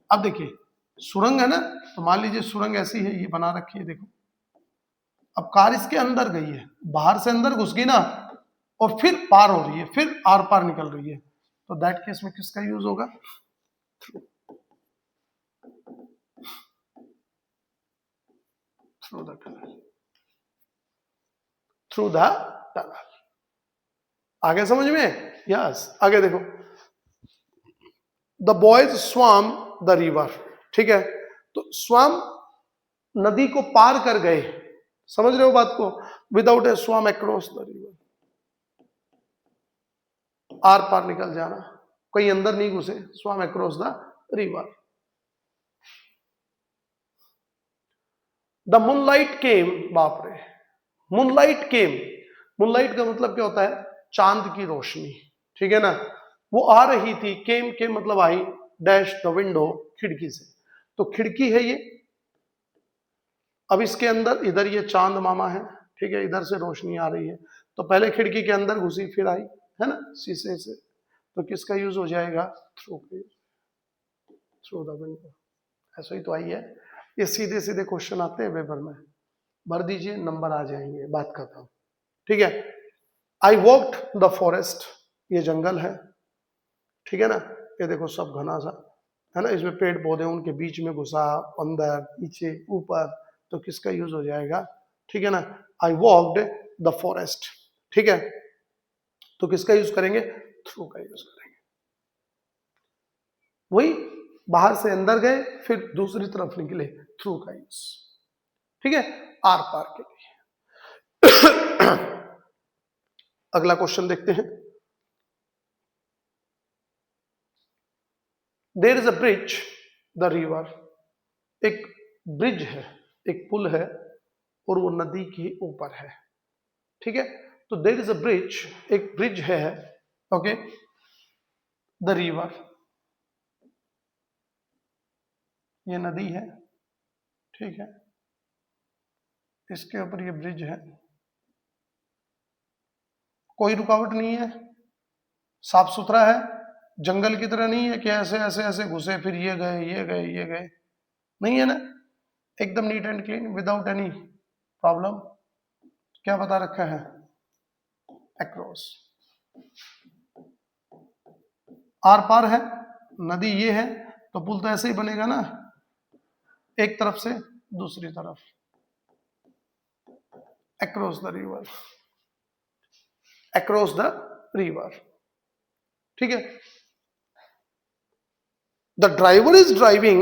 अब देखिए सुरंग है ना, तो मान लीजिए सुरंग ऐसी है, ये बना रखी है, देखो। अब कार इसके अंदर गई है, बाहर से अंदर घुस गई ना, और फिर पार हो रही है, फिर आर पार निकल रही है, तो दैट केस में किसका यूज होगा, through, through the tunnel, through the tunnel. आगे समझ में, यस। आगे देखो, द बॉयज स्वाम द रिवर, ठीक है। तो स्वाम नदी को पार कर गए, समझ रहे हो बात को, without a swam across the river, आर पार निकल जाना, कहीं अंदर नहीं घुसे, swam across the river. The moonlight came, बाप रे, मूनलाइट केम, मूनलाइट का मतलब क्या होता है, चांद की रोशनी, ठीक है ना, वो आ रही थी, केम के मतलब आई, डैश द विंडो, खिड़की से, तो खिड़की है ये। अब इसके अंदर इधर ये चांद मामा है, ठीक है, इधर से रोशनी आ रही है, तो पहले खिड़की के अंदर घुसी फिर आई, है ना, शीशे से, तो किसका यूज हो जाएगा, थ्रू का, थ्रू द विंडो। ऐसा ही तो आई है, ये सीधे सीधे क्वेश्चन आते हैं पेपर में, भर दीजिए नंबर आ जाएंगे, बात खत्म, ठीक है। आई वॉक्ड द फॉरेस्ट, ये जंगल है, ठीक है ना, ये देखो सब घना सा है ना, इसमें पेड़ पौधे उनके बीच में घुसा, अंदर नीचे ऊपर, तो किसका यूज हो जाएगा, ठीक है ना, आई वॉक्ड द फॉरेस्ट, ठीक है, तो किसका यूज करेंगे, थ्रू का यूज करेंगे। वही बाहर से अंदर गए फिर दूसरी तरफ निकले, थ्रू का यूज, ठीक है, आर पार के लिए। अगला क्वेश्चन देखते हैं। There is a bridge the river, एक ब्रिज है, एक पुल है और वो नदी के ऊपर है, ठीक है, तो देयर इज अ ब्रिज, एक ब्रिज है, ओके, द रिवर, ये नदी है, ठीक है, इसके ऊपर ये ब्रिज है, कोई रुकावट नहीं है, साफ सुथरा है, जंगल की तरह नहीं है कि ऐसे ऐसे ऐसे घुसे फिर ये गए ये गए ये गए, नहीं है ना, एकदम neat and clean without any problem. क्या बता रखा है, अक्रॉस, आर पार है, नदी ये है, तो पुल तो ऐसे ही बनेगा ना, एक तरफ से दूसरी तरफ, across the river, across the river, ठीक है। द ड्राइवर इज ड्राइविंग,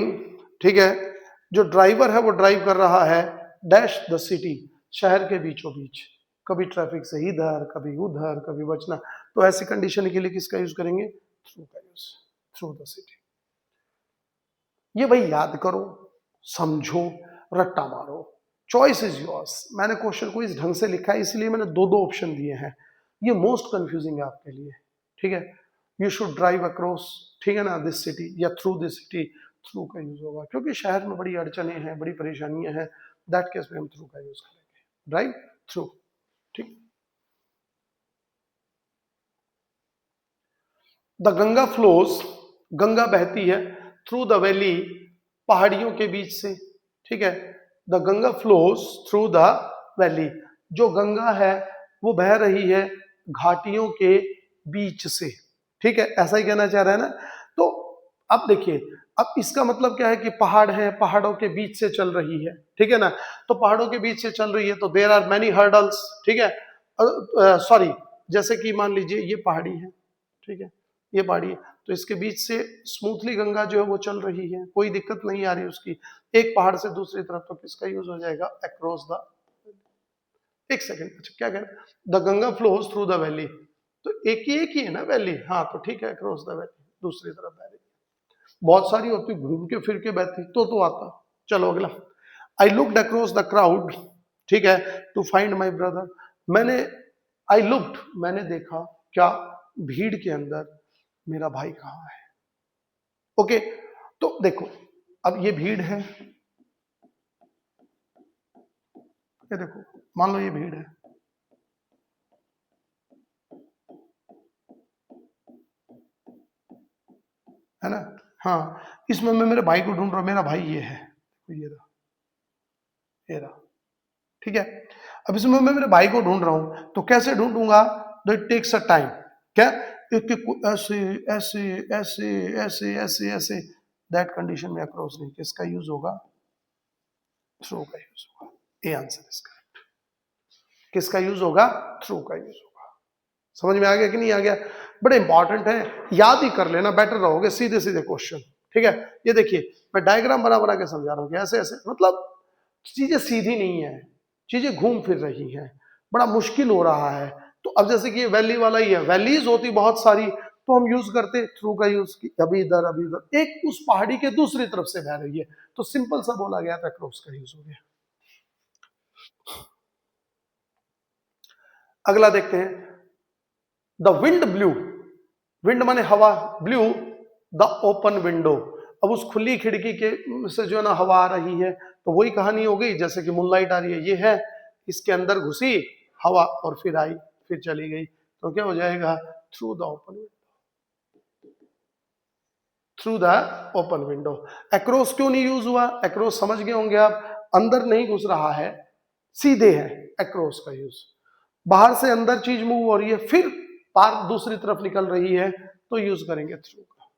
ठीक है, जो ड्राइवर है वो ड्राइव कर रहा है, डैश द सिटी, शहर के बीचों बीच, कभी ट्रैफिक से इधर कभी उधर कभी बचना, तो ऐसी कंडीशन के लिए किसका यूज करेंगे, थ्रू का यूज, थ्रू द सिटी। ये भाई याद करो, समझो, रट्टा मारो, चॉइस इज योर्स। मैंने क्वेश्चन को इस ढंग से लिखा है इसलिए मैंने दो दो ऑप्शन दिए हैं, ये मोस्ट कंफ्यूजिंग है आपके लिए, ठीक है। यू शुड ड्राइव अक्रॉस, ठीक है ना, दिस सिटी या थ्रू दिस सिटी, थ्रू का यूज होगा क्योंकि शहर में बड़ी अड़चने हैं, बड़ी परेशानियां हैं, दैट केस में हम थ्रू का यूज करेंगे, ड्राइव थ्रू, ठीक। द गंगा फ्लोज, गंगा बहती है, थ्रू द वैली, पहाड़ियों के बीच से, ठीक है, the Ganga flows through the valley, जो गंगा है वो बह रही है घाटियों के बीच से, ठीक है, ऐसा ही कहना चाह रहा है ना। तो अब देखिए, अब इसका मतलब क्या है कि पहाड़ है, पहाड़ों के बीच से चल रही है, ठीक है ना, तो पहाड़ों के बीच से चल रही है तो देयर आर मैनी हर्डल्स, ठीक है, सॉरी, जैसे कि मान लीजिए ये पहाड़ी है, ठीक है, ये पहाड़ी है, तो इसके बीच से स्मूथली गंगा जो है वो चल रही है, कोई दिक्कत नहीं आ रही उसकी, एक पहाड़ से दूसरी तरफ, तो किसका यूज हो जाएगा, अक्रॉस द, एक सेकंड, अच्छा क्या कह रहे, the Ganga flows through the valley, तो एक ही है ना वैली, हाँ तो ठीक है, अक्रॉस द वैली, दूसरी तरफ बह रही, बहुत सारी होती घूम के फिर के बहती तो आता। चलो अगला, I looked across the crowd, ठीक है, टू फाइंड माई ब्रदर, मैंने, आई लुक्ड, मैंने देखा, क्या, भीड़ के अंदर मेरा भाई कहाँ है, ओके, तो देखो अब ये भीड़ ये देखो, मान लो ये भीड़ है ना, हाँ, इसमें मैं मेरे भाई को ढूंढ रहा हूं, मेरा भाई ये है, ये रहा, ये रहा, ठीक है, अब इसमें मैं मेरे भाई को ढूंढ रहा हूं, तो कैसे ढूंढूंगा, तो इट टेक्स अ टाइम, क्या, ऐसे ऐसे ऐसे ऐसे ऐसे ऐसे, दैट कंडीशन में अक्रॉस नहीं, किसका यूज होगा, थ्रू का यूज होगा, ए आंसर इसका, किसका यूज होगा, थ्रू का यूज होगा। समझ में आ गया कि नहीं आ गया, बड़े इंपॉर्टेंट है, याद ही कर लेना, बेटर रहोगे, सीधे सीधे क्वेश्चन, ठीक है। ये देखिए मैं डायग्राम बना बना के समझा रहा हूँ, ऐसे ऐसे, मतलब चीजें सीधी नहीं है, चीजें घूम फिर रही हैं, बड़ा मुश्किल हो रहा है। तो अब जैसे कि ये वैली वाला ही है, वैलीज होती बहुत सारी, तो हम यूज करते थ्रू का यूज, अभी इधर अभी उधर, एक उस पहाड़ी के दूसरी तरफ से बह रही है, तो सिंपल सा बोला गया था, क्रॉस का यूज हो गया। अगला देखते हैं, द विंड ब्लू, विंड माने हवा, ब्लू द ओपन विंडो, अब उस खुली खिड़की के से जो है ना हवा आ रही है, तो वही कहानी हो गई जैसे कि मूनलाइट आ रही है, ये है इसके अंदर घुसी हवा और फिर आई फिर चली गई, तो क्या हो जाएगा through the open window, through the open window. Across क्यों नहीं यूज हुआ, एक्रॉस समझ गए होंगे आप, अंदर नहीं घुस रहा है, सीधे है एक्रॉस का यूज, बाहर से अंदर चीज मूव हो रही है फिर पार दूसरी तरफ निकल रही है तो यूज करेंगे थ्रू का।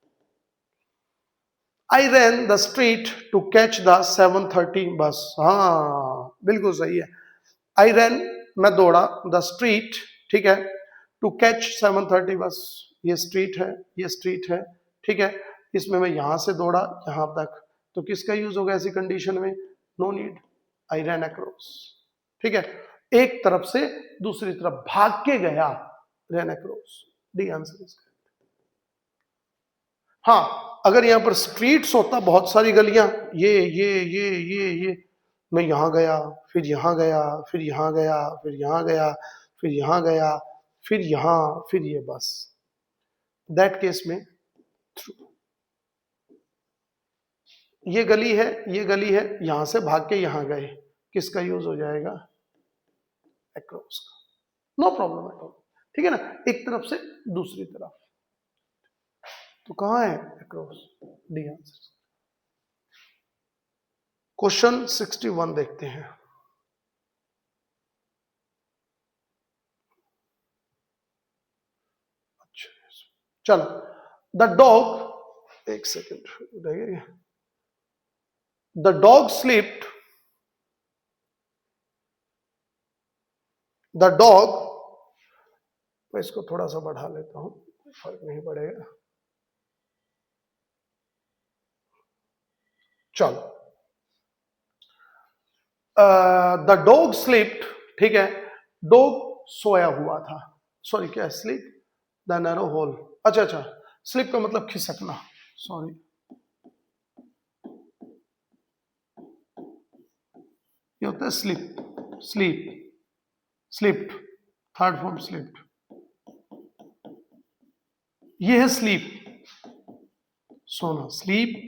I ran the street to catch the 7:30 bus, हाँ बिल्कुल सही है। आई रैन मैं दौड़ा, द स्ट्रीट ठीक है, टू कैच 7:30 बस, ये स्ट्रीट है ये स्ट्रीट है ठीक है, इसमें मैं यहां से दौड़ा यहां तक, तो किसका यूज होगा ऐसी कंडीशन में, नो नीड, आई रैन अक्रॉस ठीक है, एक तरफ से दूसरी तरफ भाग के गया, रैन अक्रॉस, डी आंसर इज। हाँ अगर यहां पर स्ट्रीट्स होता बहुत सारी गलियां, ये मैं यहां गया फिर यहां गया फिर यहां गया फिर यहां गया फिर यहां गया फिर यहां फिर ये बस, दैट केस में थ्रू। ये गली है ये गली है, यहां से भाग के यहां गए, किसका यूज हो जाएगा, अक्रॉस का, नो प्रॉब्लम एट ऑल, ठीक है ना, एक तरफ से दूसरी तरफ, तो कहां है अक्रॉस, डी आंसर। क्वेश्चन 61 देखते हैं। अच्छा चलो, द डॉग, एक second, the dog slept, the dog, मैं इसको थोड़ा सा बढ़ा लेता हूं, फर्क नहीं पड़ेगा, चलो, द डॉग स्लीप्ड ठीक है, डॉग सोया हुआ था, सॉरी क्या स्लीप, द नैरो होल, अच्छा अच्छा, स्लीप का मतलब खिसकना, सॉरी, ये होता है sleep, sleep, slept, third form slept, ये है स्लीप, सोना, स्लीप,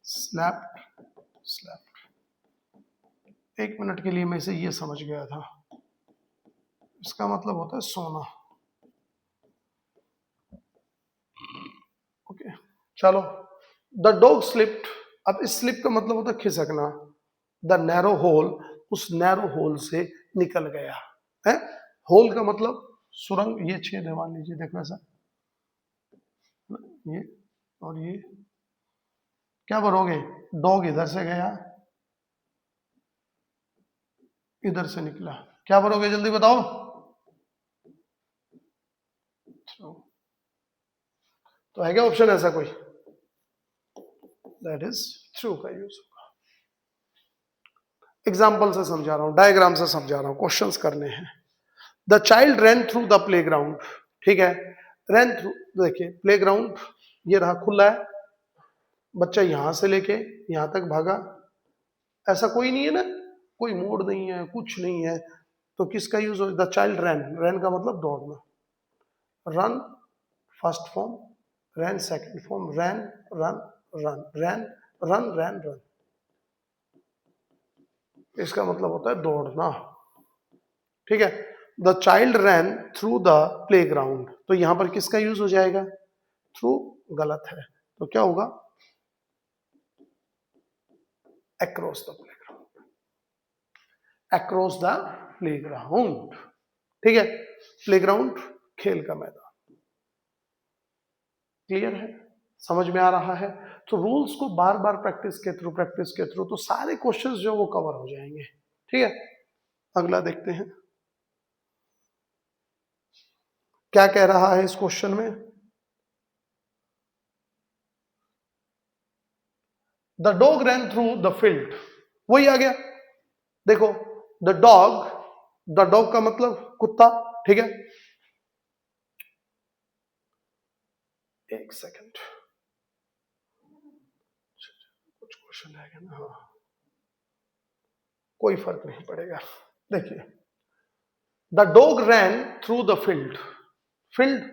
स्लैप्ड, स्लैप्ड, एक मिनट के लिए मैं इसे ये समझ गया था, इसका मतलब होता है सोना, ओके चलो, द डॉग स्लिप्ड, अब इस स्लिप का मतलब होता है खिसकना, द नैरो होल, उस नैरो होल से निकल गया है, होल का मतलब सुरंग, ये छेद है मान लीजिए, देखो ऐसा, ये और ये, क्या भरोगे, डॉग इधर से गया इधर से निकला, क्या भरोगे जल्दी बताओ, तो है क्या ऑप्शन ऐसा कोई, दैट इज थ्रू का यूज होगा। एग्जाम्पल से समझा रहा हूं, डायग्राम से समझा रहा हूं, क्वेश्चंस करने हैं। The child ran through the playground, ठीक है, रैन थ्रू, देखिए प्ले ग्राउंड ये रहा खुला है, बच्चा यहां से लेके यहां तक भागा, ऐसा कोई नहीं है ना, कोई मोड़ नहीं है कुछ नहीं है, तो किसका यूज हो, द चाइल्ड रैन, रैन का मतलब दौड़ना, run first form, ran second form, ran run run ran run ran run, इसका मतलब होता है दौड़ना, ठीक है, the child ran through the playground, तो यहां पर किसका यूज हो जाएगा, थ्रू गलत है, तो क्या होगा, across the playground, across the playground, ठीक है, प्लेग्राउंड खेल का मैदान, क्लियर है, समझ में आ रहा है, तो रूल्स को बार बार प्रैक्टिस के थ्रू तो सारे क्वेश्चंस जो वो कवर हो जाएंगे, ठीक है, अगला देखते हैं क्या कह रहा है इस क्वेश्चन में, the dog ran through the field, वही आ गया, देखो द डॉग का मतलब कुत्ता, ठीक है, एक सेकंड, कुछ क्वेश्चन है ना, हाँ कोई फर्क नहीं पड़ेगा, देखिए the dog ran through the field, field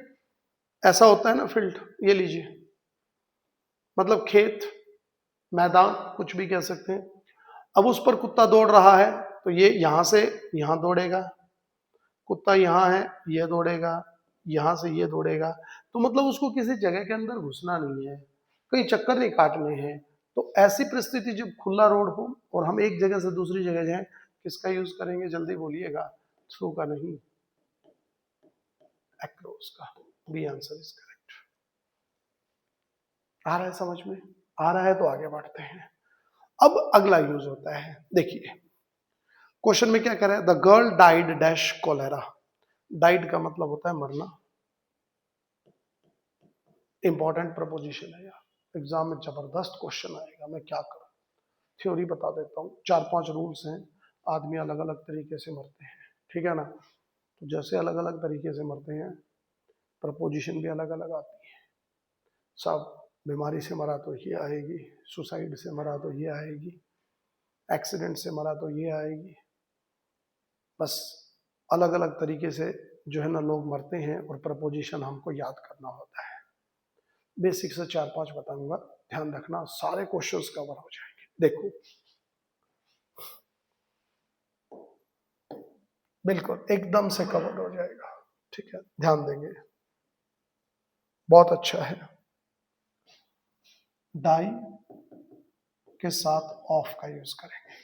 ऐसा होता है ना, फील्ड, ये लीजिए, मतलब खेत, मैदान, कुछ भी कह सकते हैं। अब उस पर कुत्ता दौड़ रहा है तो ये यहां से यहां दौड़ेगा, कुत्ता यहां है, ये दौड़ेगा, यहां से ये दौड़ेगा। तो मतलब उसको किसी जगह के अंदर घुसना नहीं है, कहीं चक्कर नहीं काटने हैं। तो ऐसी परिस्थिति जब खुला रोड हो और हम एक जगह से दूसरी जगह जाएं, किसका यूज करेंगे, जल्दी बोलिएगा। थ्रू का नहीं, अक्रॉस का। B answer is correct. आ रहा है समझ में? आ रहा है तो आगे बढ़ते हैं। अब अगला यूज होता है, देखिए क्वेश्चन में क्या कह रहा है, the girl died dash cholera. Died का मतलब होता है मरना। इंपॉर्टेंट प्रपोजिशन है यार, एग्जाम में जबरदस्त क्वेश्चन आएगा, मैं क्या करूं। थ्योरी बता देता हूँ, 4-5 रूल्स हैं। आदमी अलग अलग तरीके से मरते हैं, ठीक है ना। तो जैसे अलग अलग तरीके से मरते हैं, प्रपोजिशन भी अलग अलग आती है। सब बीमारी से मरा तो ये आएगी, सुसाइड से मरा तो ये आएगी, एक्सीडेंट से मरा तो ये आएगी। बस अलग अलग तरीके से जो है ना लोग मरते हैं, और प्रपोजिशन हमको याद करना होता है। बेसिक से 4-5 बताऊंगा, ध्यान रखना, सारे क्वेश्चंस कवर हो जाएंगे। देखो बिल्कुल एकदम से कवर हो जाएगा, ठीक है, ध्यान देंगे, बहुत अच्छा है। डाई के साथ ऑफ का यूज करेंगे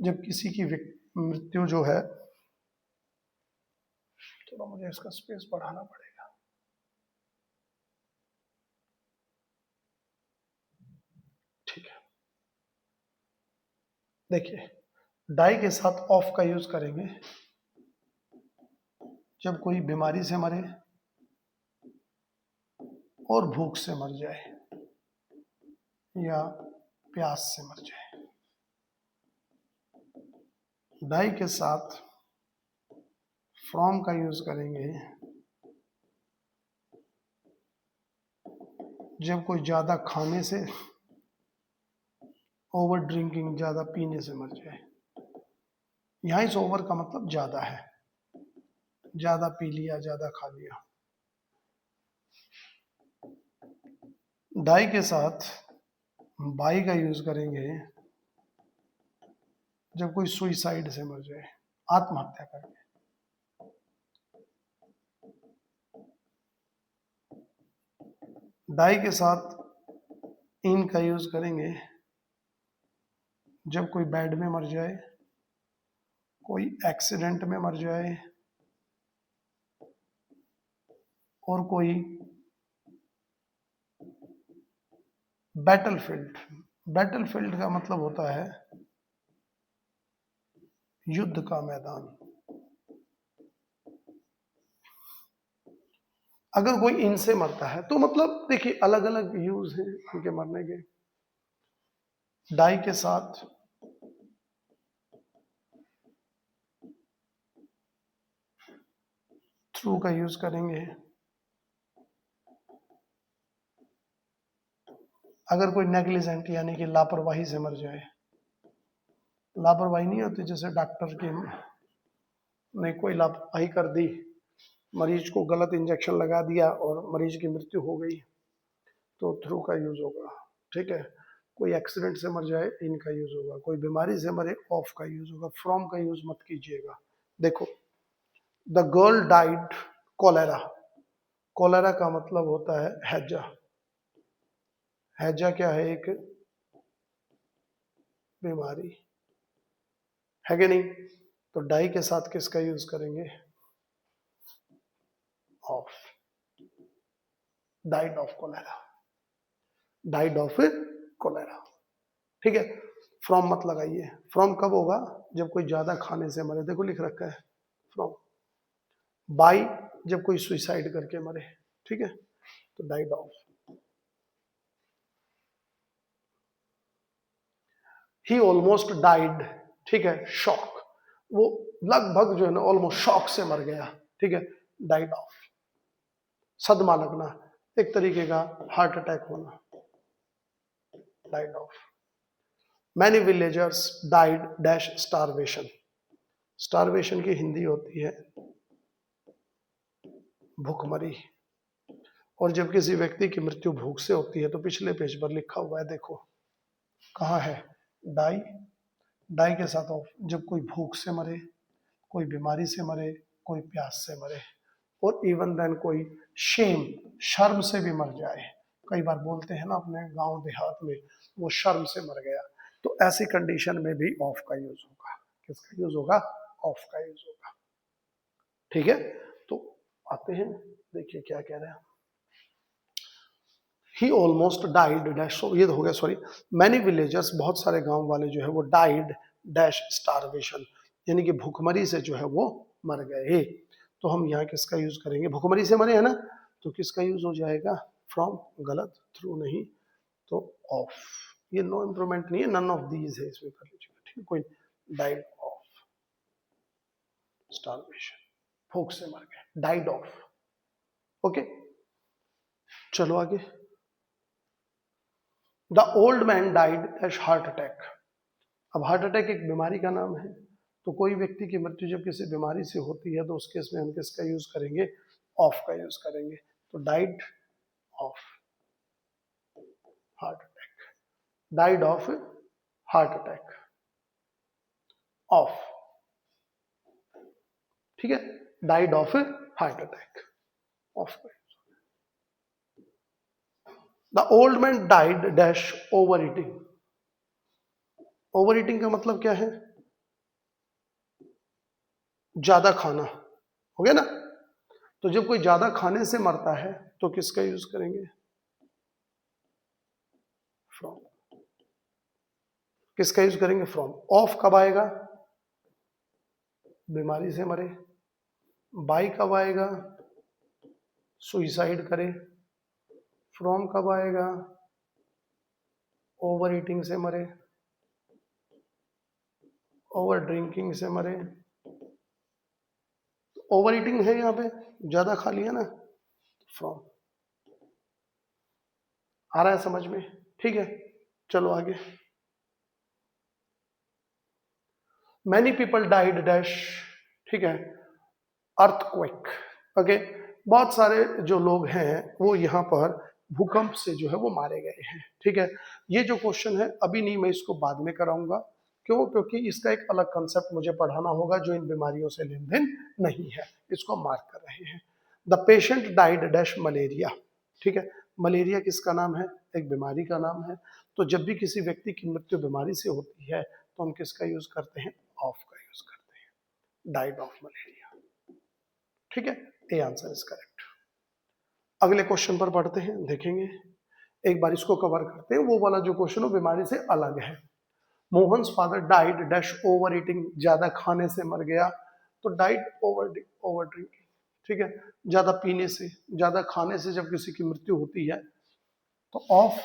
जब किसी की मृत्यु जो है, थोड़ा मुझे इसका स्पेस बढ़ाना पड़ेगा, ठीक है। देखिए डाई के साथ ऑफ का यूज करेंगे जब कोई बीमारी से मरे और भूख से मर जाए या प्यास से मर जाए। डाई के साथ फ्रॉम का यूज करेंगे जब कोई ज्यादा खाने से, ओवर ड्रिंकिंग, ज्यादा पीने से मर जाए। यहां इस ओवर का मतलब ज्यादा है, ज्यादा पी लिया, ज्यादा खा लिया। डाई के साथ बाई का यूज करेंगे जब कोई सुइसाइड से मर जाए, आत्महत्या करके। डाई के साथ इन का यूज करेंगे जब कोई बेड में मर जाए, कोई एक्सीडेंट में मर जाए, और कोई बैटलफील्ड। बैटलफील्ड का मतलब होता है युद्ध का मैदान। अगर कोई इनसे मरता है तो मतलब देखिए अलग अलग यूज हैं उनके मरने के। डाई के साथ थ्रू का यूज करेंगे अगर कोई नेग्लिजेंट यानी कि लापरवाही से मर जाए। लापरवाही नहीं होती, जैसे डॉक्टर की ने कोई लापरवाही कर दी, मरीज को गलत इंजेक्शन लगा दिया और मरीज की मृत्यु हो गई, तो थ्रू का यूज होगा, ठीक है। कोई एक्सीडेंट से मर जाए, इन का यूज होगा। कोई बीमारी से मरे, ऑफ का यूज होगा। फ्रॉम का यूज मत कीजिएगा। देखो the girl died cholera. Cholera का मतलब होता है हैजा। हैजा क्या है, एक बीमारी है कि नहीं। तो डाई के साथ किसका यूज करेंगे, of. Died of cholera, died of cholera, ठीक है। फ्रॉम मत लगाइए। फ्रॉम कब होगा, जब कोई ज्यादा खाने से मरे, देखो लिख रखा है फ्रॉम। बाई जब कोई सुइसाइड करके मरे, ठीक है, तो died of. He almost died, ठीक है, शॉक, वो लगभग जो है ना ऑलमोस्ट शॉक से मर गया, ठीक है, डाइड ऑफ। सदमा लगना, एक तरीके का हार्ट अटैक होना, died of. Many villagers died dash starvation. Starvation की हिंदी होती है भूखमरी। और जब किसी व्यक्ति की मृत्यु भूख से होती है तो पिछले पेज पर लिखा हुआ है, देखो कहाँ है, डाई, डाई के साथ ऑफ। जब कोई भूख से मरे, कोई बीमारी से मरे, कोई प्यास से मरे, और इवन देन कोई शेम, शर्म से भी मर जाए। कई बार बोलते हैं ना अपने गांव देहात में, वो शर्म से मर गया, तो ऐसी कंडीशन में भी ऑफ का यूज होगा। किसका यूज होगा? ऑफ का यूज होगा। ठीक है, तो आते हैं, देखिए क्या कह रहे हैं। ही ऑलमोस्ट डाइड डैश, ये हो गया, सॉरी, मैनी विलेजर्स, बहुत सारे गांव वाले जो है वो डाइड डैश स्टारवेशन, यानी कि भूखमरी से जो है वो मर गए। तो हम यहाँ किसका यूज करेंगे? भूखमरी से मरे है ना, तो किसका यूज हो जाएगा? फ्रॉम, गलत, थ्रू नहीं, तो ऑफ। ये नो इम्प्रूवमेंट नहीं है, नन ऑफ दीज है, इसमें कर लीजिएगा। ठीक है, कोई डाइड ऑफ स्टारवेशन, भूख से मर गए, डाइड ऑफ। ओके, चलो आगे। The old man died as heart attack. अब हार्ट अटैक एक बीमारी का नाम है, तो कोई व्यक्ति की मृत्यु जब किसी बीमारी से होती है तो उस केस में हम किसका यूज करेंगे? ऑफ का यूज करेंगे। तो died of heart attack, died of heart attack, of. ठीक है, died of heart attack, of. The old man died dash over eating. Over eating का मतलब क्या है? ज्यादा खाना, हो गया ना। तो जब कोई ज्यादा खाने से मरता है तो किसका यूज करेंगे? फ्रॉम। किसका यूज करेंगे? फ्रॉम। ऑफ कब आएगा? बीमारी से मरे। बाई कब आएगा? सुइसाइड करे। फ्रॉम कब आएगा? ओवर ईटिंग से मरे, ओवर ड्रिंकिंग से मरे। ओवर ईटिंग है यहाँ पे, ज्यादा खा लिया ना, फ्रॉम। आ रहा है समझ में? ठीक है, चलो आगे। मैनी पीपल डाइड डैश, ठीक है, अर्थक्वेक। ओके, बहुत सारे जो लोग हैं वो यहाँ पर भूकंप से जो है वो मारे गए हैं। ठीक है, ये जो क्वेश्चन है अभी नहीं, मैं इसको बाद में कराऊंगा। क्यों? क्योंकि इसका एक अलग कंसेप्ट मुझे पढ़ाना होगा जो इन बीमारियों से लेन देन नहीं है, इसको मार्क कर रहे हैं। The patient died dash malaria. ठीक है, मलेरिया किसका नाम है? एक बीमारी का नाम है। तो जब भी किसी व्यक्ति की मृत्यु बीमारी से होती है तो हम किसका यूज करते हैं? ऑफ का यूज करते हैं, डाइड ऑफ मलेरिया। ठीक है, ए आंसर इज करेक्ट। अगले क्वेश्चन पर पढ़ते हैं, देखेंगे, एक बार इसको कवर करते हैं। वो वाला जो क्वेश्चन हो बीमारी से अलग है। Mohan's father died dash over eating, ज्यादा खाने से मर गया, तो डाइड ओवर ड्रिंकिंग। ठीक है, ज्यादा पीने से, ज्यादा खाने से जब किसी की मृत्यु होती है तो ऑफ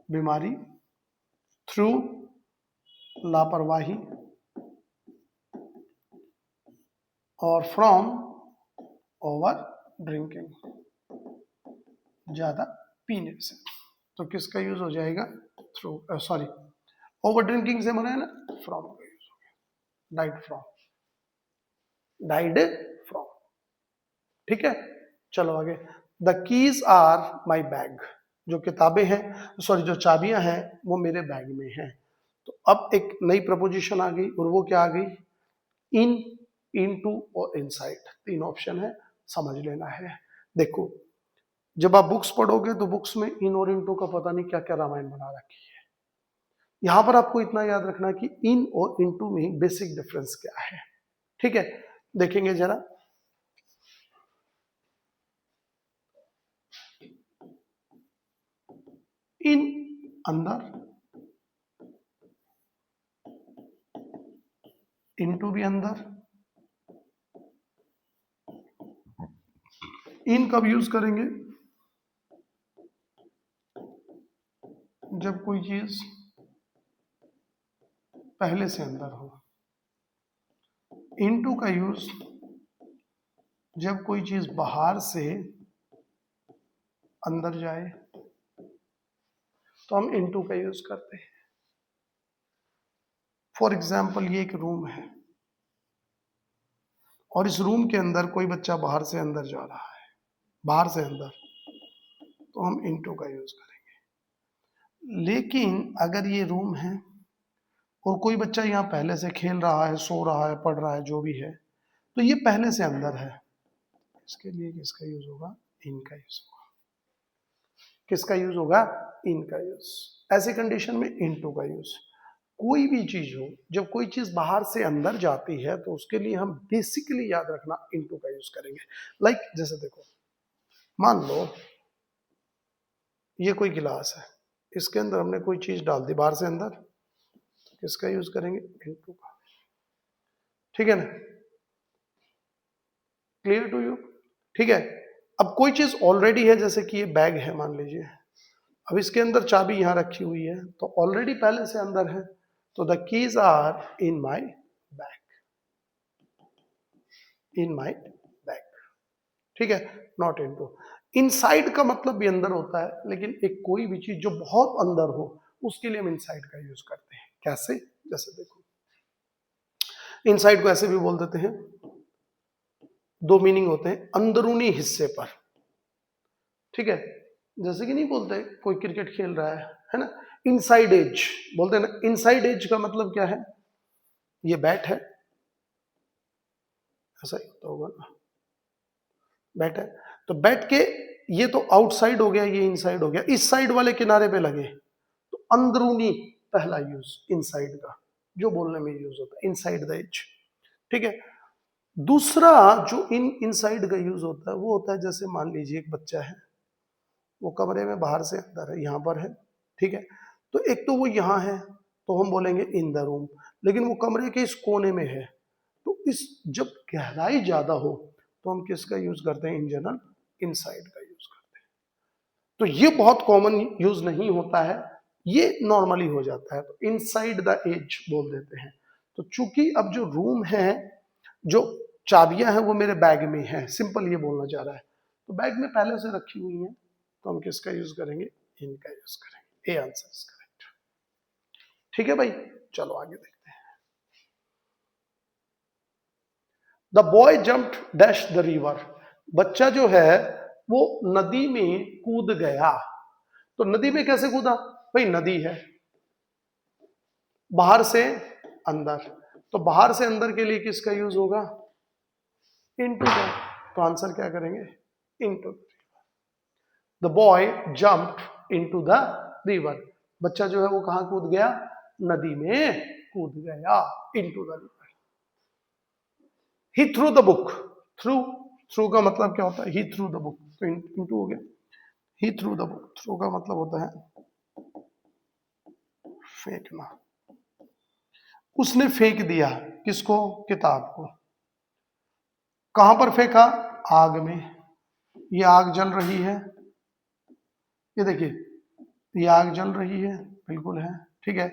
बीमारी, थ्रू लापरवाही, और फ्रॉम ओवर ड्रिंकिंग, ज्यादा पीने से। तो किसका यूज हो जाएगा? थ्रू, सॉरी, ओवर ड्रिंकिंग से मना है ना, फ्रॉम का यूज हो गया, डाइड फ्रॉम, डाइड फ्रॉम। ठीक है, चलो आगे। The keys are my bag, जो किताबें हैं, सॉरी जो चाबियां हैं वो मेरे बैग में हैं। तो अब एक नई प्रपोजिशन आ गई, और वो क्या आ गई? इन, इनटू और इनसाइड, तीन ऑप्शन है, समझ लेना है। देखो, जब आप बुक्स पढ़ोगे तो बुक्स में इन और इनटू का पता नहीं क्या क्या रामायण बना रखी है। यहां पर आपको इतना याद रखना कि इन और इनटू में बेसिक डिफरेंस क्या है। ठीक है, देखेंगे जरा। इन अंदर, इनटू भी अंदर। इन कब यूज करेंगे? जब कोई चीज पहले से अंदर हो। इनटू का यूज जब कोई चीज बाहर से अंदर जाए तो हम इनटू का यूज करते हैं। फॉर एग्जाम्पल, ये एक रूम है, और इस रूम के अंदर कोई बच्चा बाहर से अंदर जा रहा है, बाहर से अंदर, तो हम इनटू का यूज करेंगे। लेकिन अगर ये रूम है और कोई बच्चा यहाँ पहले से खेल रहा है, सो रहा है, पढ़ रहा है, जो भी है, तो ये पहले से अंदर है, इसके लिए किसका यूज होगा? इन का यूज होगा। किसका यूज होगा? इन का यूज। ऐसी कंडीशन में इनटू का यूज। कोई भी चीज हो, जब कोई चीज बाहर से अंदर जाती है तो उसके लिए हम बेसिकली याद रखना इनटू का यूज करेंगे। लाइक जैसे देखो, मान लो ये कोई गिलास है, इसके अंदर हमने कोई चीज डाल दी बाहर से अंदर, तो किसका यूज करेंगे? इनटू का। ठीक है ना? Clear to you? ठीक है। अब कोई चीज ऑलरेडी है, जैसे कि ये बैग है मान लीजिए, अब इसके अंदर चाबी यहां रखी हुई है, तो ऑलरेडी पहले से अंदर है, तो the keys are in my bag, in my bag. ठीक है, नॉट इनटू। इनसाइड का मतलब भी अंदर होता है, लेकिन एक कोई भी चीज जो बहुत अंदर हो उसके लिए हम इनसाइड का यूज करते हैं। कैसे? जैसे देखो, इनसाइड को ऐसे भी बोल देते हैं, दो मीनिंग होते हैं, अंदरूनी हिस्से पर। ठीक है, जैसे कि नहीं बोलते कोई क्रिकेट खेल रहा है ना, इनसाइड एज बोलते हैं ना। इनसाइड एज का मतलब क्या है? ये बैट है, ऐसा ही होता होगा ना, बैट है, तो बैट के ये तो आउटसाइड हो गया, ये इनसाइड हो गया, इस साइड वाले किनारे पे लगे, तो अंदरूनी पहला यूज इनसाइड का, जो बोलने में यूज होता है, इनसाइड द एज। ठीक है। दूसरा जो इनसाइड का यूज होता है वो होता है, जैसे मान लीजिए एक बच्चा है, वो कमरे में बाहर से अंदर है, यहां पर है। ठीक है, तो एक तो वो यहां है, तो हम बोलेंगे इन द रूम, लेकिन वो कमरे के इस कोने में है, तो इस जब गहराई ज्यादा हो तो हम किसका यूज करते हैं? इन जनरल इनसाइड का यूज करते हैं। तो ये बहुत कॉमन यूज नहीं होता है, ये नॉर्मली हो जाता है, तो इनसाइड द एज बोल देते हैं। तो चूंकि अब जो रूम है, जो चाबियां हैं वो मेरे बैग में है, सिंपल ये बोलना चाह रहा है, तो बैग में पहले से रखी हुई है, तो हम किसका यूज करेंगे? इनका यूज करेंगे। A answer is correct. ठीक है भाई, चलो आगे देखते हैं। The boy jumped dash the river. बच्चा जो है वो नदी में कूद गया। तो नदी में कैसे कूदा? भाई नदी है, बाहर से अंदर, तो बाहर से अंदर के लिए किसका यूज होगा? इनटू का। तो आंसर क्या करेंगे? Into. The boy jumped into the river. बच्चा जो है वो कहां कूद गया? नदी में कूद गया, into the river. He threw the book. Through, through का मतलब क्या होता है? ही थ्रू द बुक, तो इनटू हो गया। ही थ्रू द बुक, थ्रू का मतलब होता है फेंकना। उसने फेंक दिया, किसको? किताब को। कहां पर फेंका? आग में। ये आग जल रही है, ये देखिए, ये आग जल रही है, बिल्कुल है। ठीक है,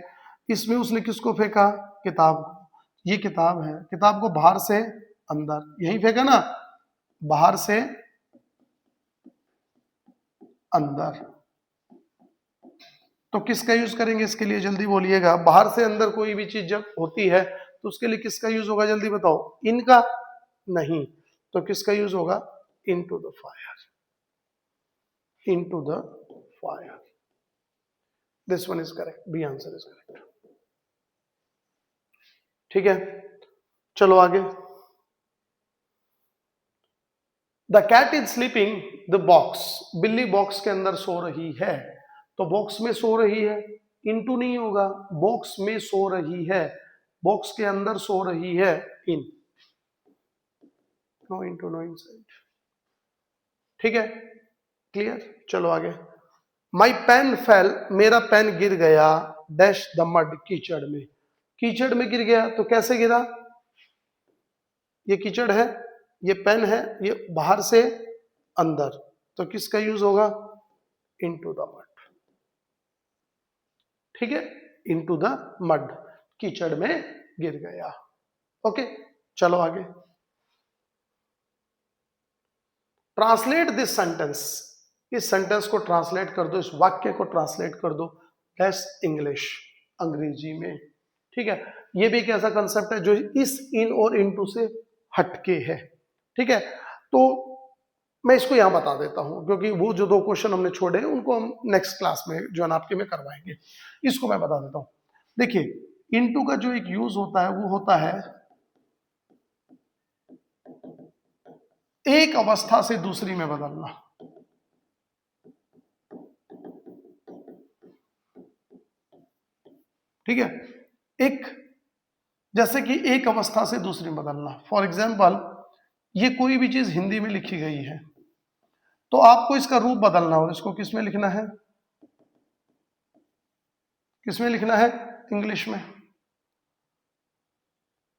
इसमें उसने किसको फेंका? किताब को। ये किताब है, किताब को बाहर से अंदर, यही फेंका ना, बाहर से अंदर। तो किसका यूज करेंगे इसके लिए? जल्दी बोलिएगा। बाहर से अंदर कोई भी चीज जब होती है तो उसके लिए किसका यूज होगा? जल्दी बताओ। इनका नहीं, तो किसका यूज होगा? Into the fire, into the fire. This one is correct, B answer is correct. ठीक है, चलो आगे। The cat is sleeping the box. बिल्ली बॉक्स के अंदर सो रही है, तो बॉक्स में सो रही है, इनटू नहीं होगा, बॉक्स में सो रही है, बॉक्स के अंदर सो रही है, in. No into, no inside. ठीक है, क्लियर। चलो आगे। My pen fell. मेरा पेन गिर गया डैश द मड। कीचड़ में। कीचड़ में गिर गया, तो कैसे गिरा? ये कीचड़ है, ये पेन है, ये बाहर से अंदर, तो किसका यूज होगा? Into the mud. ठीक है, इनटू द मड, कीचड़ में गिर गया। ओके, चलो आगे। Translate this sentence. इस सेंटेंस को ट्रांसलेट कर दो, इस वाक्य को ट्रांसलेट कर दो दैट्स इंग्लिश, अंग्रेजी में। ठीक है, ये भी एक ऐसा कंसेप्ट है जो इस इन और इनटू से हटके है, ठीक है। तो मैं इसको यहां बता देता हूं, क्योंकि वो जो 2 क्वेश्चन हमने छोड़े हैं उनको हम नेक्स्ट क्लास में जो आपके में करवाएंगे। इसको मैं बता देता हूं। देखिए इनटू का जो एक यूज होता है वो होता है एक अवस्था से दूसरी में बदलना, ठीक है। एक, जैसे कि एक अवस्था से दूसरी में बदलना, फॉर एग्जाम्पल ये कोई भी चीज हिंदी में लिखी गई है तो आपको इसका रूप बदलना हो, इसको किस में लिखना है, किस में लिखना है, इंग्लिश में,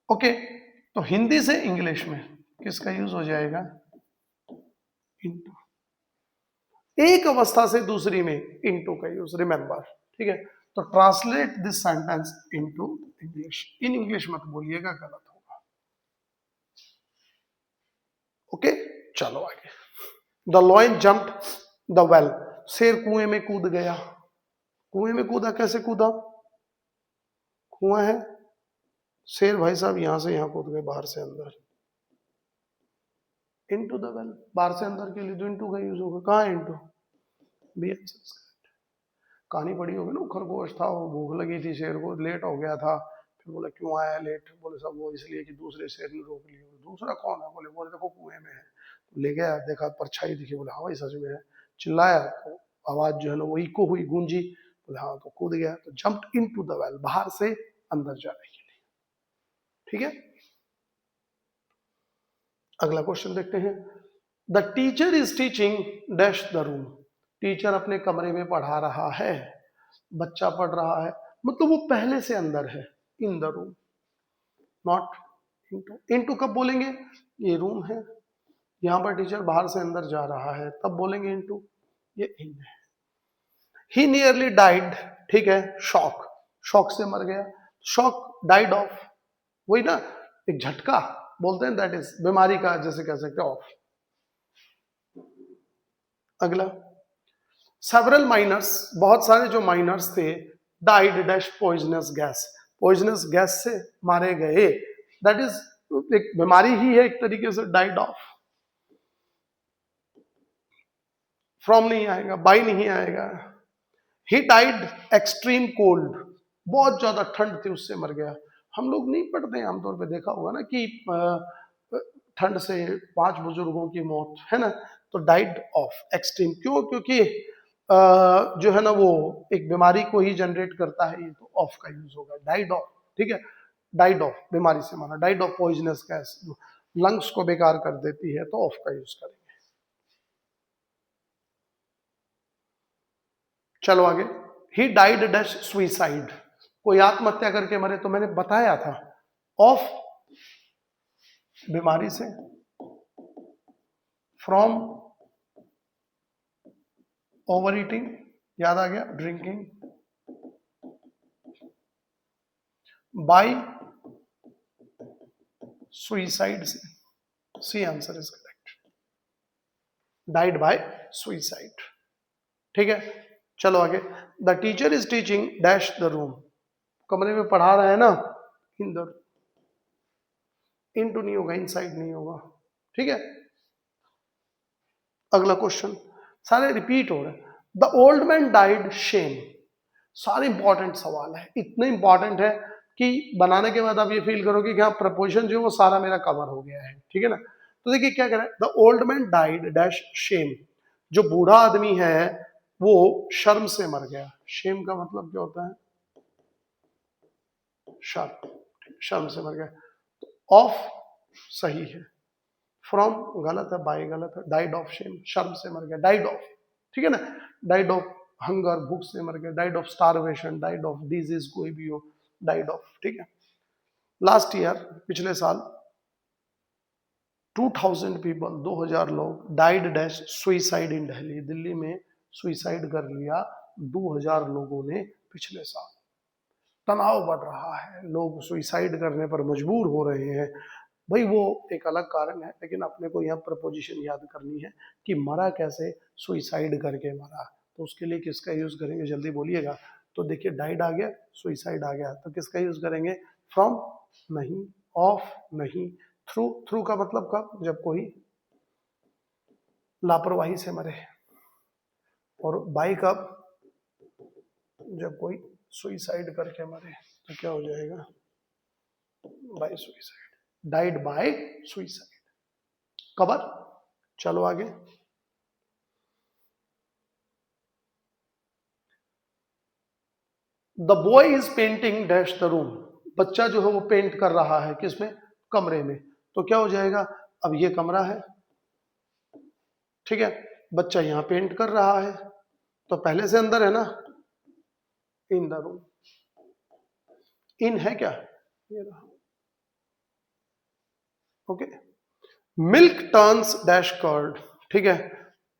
ओके। तो हिंदी से इंग्लिश में किसका यूज हो जाएगा, इनटू। एक अवस्था से दूसरी में इनटू का यूज, रिमेंबर, ठीक है। तो translate this sentence into English, in English मत बोलिएगा, गलत होगा, ओके। चलो आगे। The lion jumped the well, शेर कुएं में कूद गया, कुएं में कूदा, कैसे कूदा, कुआं है, शेर भाई साहब यहां से यहां कूद गए, बाहर से अंदर, इनटू द वेल, बाहर से अंदर के लिए तो इनटू का यूज होगा, कहां है इनटू, बी आंसर। कहानी पड़ी होगी ना, खरगोश था, वो भूख लगी थी, शेर को लेट हो गया था, फिर बोले क्यों आया लेट, बोले सब वो इसलिए कि दूसरे शेर ने रोक लिया, दूसरा कौन है, बोले बोले देखो कुएं में है, तो ले गया, देखा परछाई दिखी, बोले हाँ भाई सच में है, चिल्लाया तो आवाज जो है ना वो इको हुई, गूंजी, बोले हाँ, तो कूद गया, तो जंप्ड इनटू द वेल, बाहर से अंदर जाने के लिए, ठीक है। अगला क्वेश्चन देखते हैं। The teacher is teaching dash the room, teacher अपने कमरे में पढ़ा रहा है, बच्चा पढ़ रहा है, मतलब वो पहले से अंदर है, in the room, not into. Into कब बोलेंगे, ये रूम है, यहां पर टीचर बाहर से अंदर जा रहा है, तब बोलेंगे इनटू, ये इन है। ही नियरली डाइड, ठीक है, शॉक, शॉक से मर गया, शॉक डाइड ऑफ, वही ना, एक झटका बोलते हैं, दैट इज बीमारी का जैसे कह सकते हैं ऑफ। अगला, सेवरल माइनर्स, बहुत सारे जो माइनर्स थे, died dash poisonous gas, poisonous gas से मारे गए, दैट इज एक बीमारी ही है एक तरीके से, डाइड ऑफ, फ्रॉम नहीं आएगा, बाई नहीं आएगा। ही डाइड एक्सट्रीम कोल्ड, बहुत ज्यादा ठंड थी उससे मर गया। हम लोग नहीं पढ़ते हैं आमतौर पे, देखा होगा ना कि ठंड से 5 बुजुर्गों की मौत है ना, तो डाइड ऑफ एक्सट्रीम, क्यों, क्योंकि जो है ना वो एक बीमारी को ही जनरेट करता है, ये तो ऑफ का यूज होगा, डाइड ऑफ, ठीक है। डाइड ऑफ बीमारी से माना, died of poisonous gas, lungs को बेकार कर देती है, तो ऑफ का यूज करेंगे। चलो आगे। ही डाइड डैश सुइसाइड, कोई आत्महत्या करके मरे, तो मैंने बताया था ऑफ बीमारी से, फ्रॉम ओवर ईटिंग, याद आ गया, ड्रिंकिंग, बाय सुइसाइड से, C answer is correct, died by suicide, ठीक है। चलो आगे। The teacher is teaching dash the room, कमरे में पढ़ा रहा है ना, इन द, इनटू नहीं होगा, इनसाइड नहीं होगा, ठीक है। अगला क्वेश्चन, सारे रिपीट हो रहे हैं। The old man died shame, सारे इंपॉर्टेंट सवाल है, इतने इंपॉर्टेंट है कि बनाने के बाद आप ये फील करोगे कि हाँ प्रपोजिशन जो वो सारा मेरा कवर हो गया है, ठीक है ना। तो देखिए क्या कह रहा है, the old man died dash shame, जो बूढ़ा आदमी है वो शर्म से मर गया, शेम का मतलब क्या होता है, शर्म, शर्म से मर गया, ऑफ सही है, फ्रॉम गलत है, बाय गलत है, डाइड ऑफ शेम, शर्म से मर गया, डाइड ऑफ, ठीक है ना, डाइड ऑफ हंगर, भूख से मर गया, died of starvation, died of disease, कोई भी हो, डाइड ऑफ, ठीक है। लास्ट ईयर, पिछले साल 2000 पीपल, 2000 लोग, died dash suicide in Delhi, Delhi में सुइसाइड कर लिया 2000 लोगों ने पिछले साल। तनाव बढ़ रहा है, लोग सुइसाइड करने पर मजबूर हो रहे हैं, भाई वो एक अलग कारण है, लेकिन अपने को यहाँ प्रपोजिशन याद करनी है कि मरा कैसे, सुइसाइड करके मरा, तो उसके लिए किसका यूज करेंगे, जल्दी बोलिएगा। तो देखिए डाइड आ गया, सुइसाइड आ गया, तो किसका यूज करेंगे, फ्रॉम नहीं, ऑफ नहीं, थ्रू, थ्रू का मतलब कब, जब कोई लापरवाही से मरे, और बाई कब, जब कोई सुइसाइड करके मरे, तो क्या हो जाएगा, by suicide, died by suicide. कबर। चलो आगे। The boy is painting dash the room, बच्चा जो है वो पेंट कर रहा है किसमें, कमरे में, तो क्या हो जाएगा, अब ये कमरा है, ठीक है, बच्चा यहां पेंट कर रहा है, तो पहले से अंदर है ना, इन द रूम, इन है क्या, ये रहा, okay. Milk turns dash curd, ठीक है,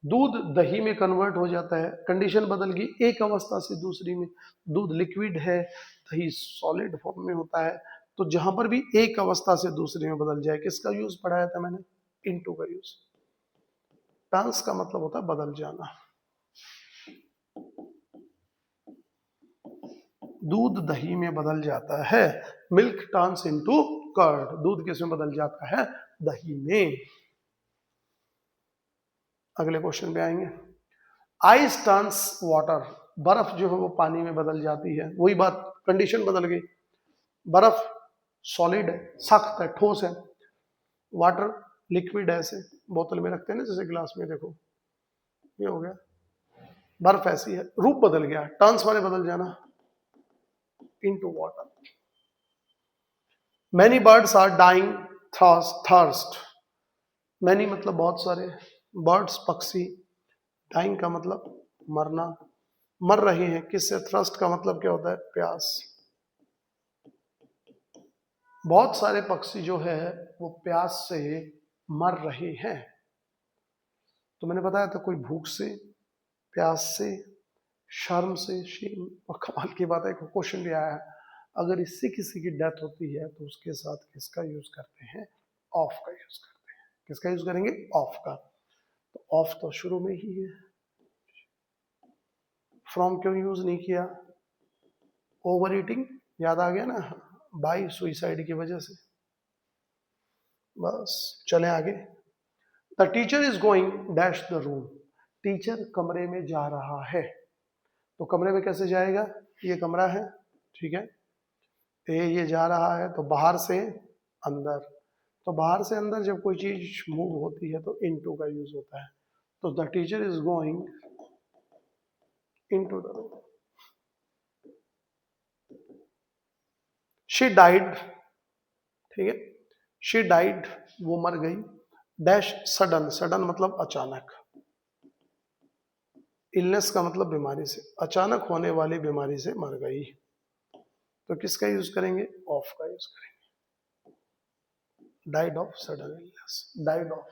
दूध दही में कन्वर्ट हो जाता है, कंडीशन बदल गई एक अवस्था से दूसरी में, दूध लिक्विड है, दही सॉलिड फॉर्म में होता है, तो जहां पर भी एक अवस्था से दूसरी में बदल जाए, किसका यूज पढ़ाया था मैंने, इनटू का यूज। टर्न्स का मतलब होता है बदल जाना, दूध दही में बदल जाता है, मिल्क टर्न्स इनटू कर्ड, दूध किसमें बदल जाता है, दही में। अगले क्वेश्चन पे आएंगे। आइस टर्न्स वाटर, बर्फ जो है वो पानी में बदल जाती है, वही बात, कंडीशन बदल गई, बर्फ सॉलिड है, सख्त है, ठोस है, वाटर लिक्विड है, ऐसे बोतल में रखते हैं ना जैसे गिलास में, देखो ये हो गया, बर्फ ऐसी है, रूप बदल गया, टर्न्स वाले बदल जाना, into water. Many birds are dying thirst, many मतलब बहुत सारे, बर्ड्स पक्षी, डाइंग का मतलब मरना, मर रहे हैं किससे, थ्रस्ट का मतलब क्या होता है, प्यास, बहुत सारे पक्षी जो है वो प्यास से मर रहे हैं। तो मैंने बताया था कोई भूख से, प्यास से, शर्म से, शेम, और कमाल की बात है क्वेश्चन भी आया है, अगर इससे किसी की डेथ होती है तो उसके साथ किसका यूज करते हैं, ऑफ का यूज करते हैं, किसका यूज करेंगे, ऑफ का, तो ऑफ तो शुरू में ही है, फ्रॉम क्यों यूज नहीं किया, ओवर ईटिंग, याद आ गया ना, बाई सुइसाइड की वजह से। बस चलें आगे। The teacher is going dash the room, teacher कमरे में जा रहा है, तो कमरे में कैसे जाएगा, ये कमरा है, ठीक है, ये जा रहा है, तो बाहर से अंदर, तो बाहर से अंदर जब कोई चीज मूव होती है तो इनटू का यूज होता है, तो the teacher is going into the room. She died, ठीक है, शी डाइड, वो मर गई, डैश सडन, सडन मतलब अचानक, इलनेस का मतलब बीमारी से, अचानक होने वाली बीमारी से मर गई, तो किसका यूज करेंगे, ऑफ का यूज करेंगे, died of sudden illness, died of.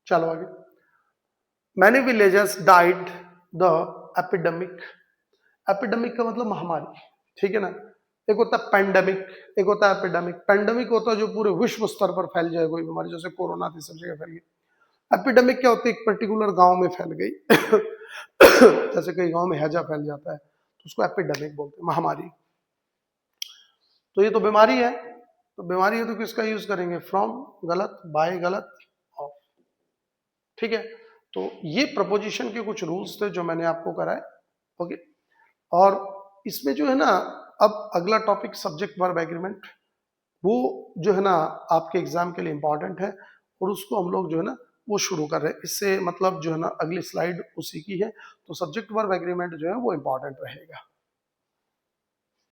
चलो आगे। Many villagers died the epidemic, epidemic का मतलब महामारी, ठीक है ना, एक होता है पेंडेमिक, एक होता है एपिडेमिक, पेंडेमिक होता है जो पूरे विश्व स्तर पर फैल जाए कोई बीमारी, जैसे कोरोना थी सब जगह फैल गई। एपिडेमिक क्या होती है, एक पर्टिकुलर गांव में फैल गई जैसे कई गांव में हैजा फैल जाता है तो उसको एपिडेमिक बोलते हैं, महामारी। तो ये तो बीमारी है, तो बीमारी है तो किसका यूज करेंगे, फ्रॉम गलत, बाय गलत, ऑफ, ठीक है। तो ये प्रपोजिशन के कुछ रूल्स थे जो मैंने आपको कराए, ओके। और इसमें जो है ना, अब अगला टॉपिक सब्जेक्ट वर्ब एग्रीमेंट, वो जो है ना आपके एग्जाम के लिए इंपॉर्टेंट है, और उसको हम लोग जो है ना वो शुरू कर रहे हैं, इससे मतलब जो है ना अगली स्लाइड उसी की है, तो सब्जेक्ट वर्ब एग्रीमेंट जो है वो इंपॉर्टेंट रहेगा।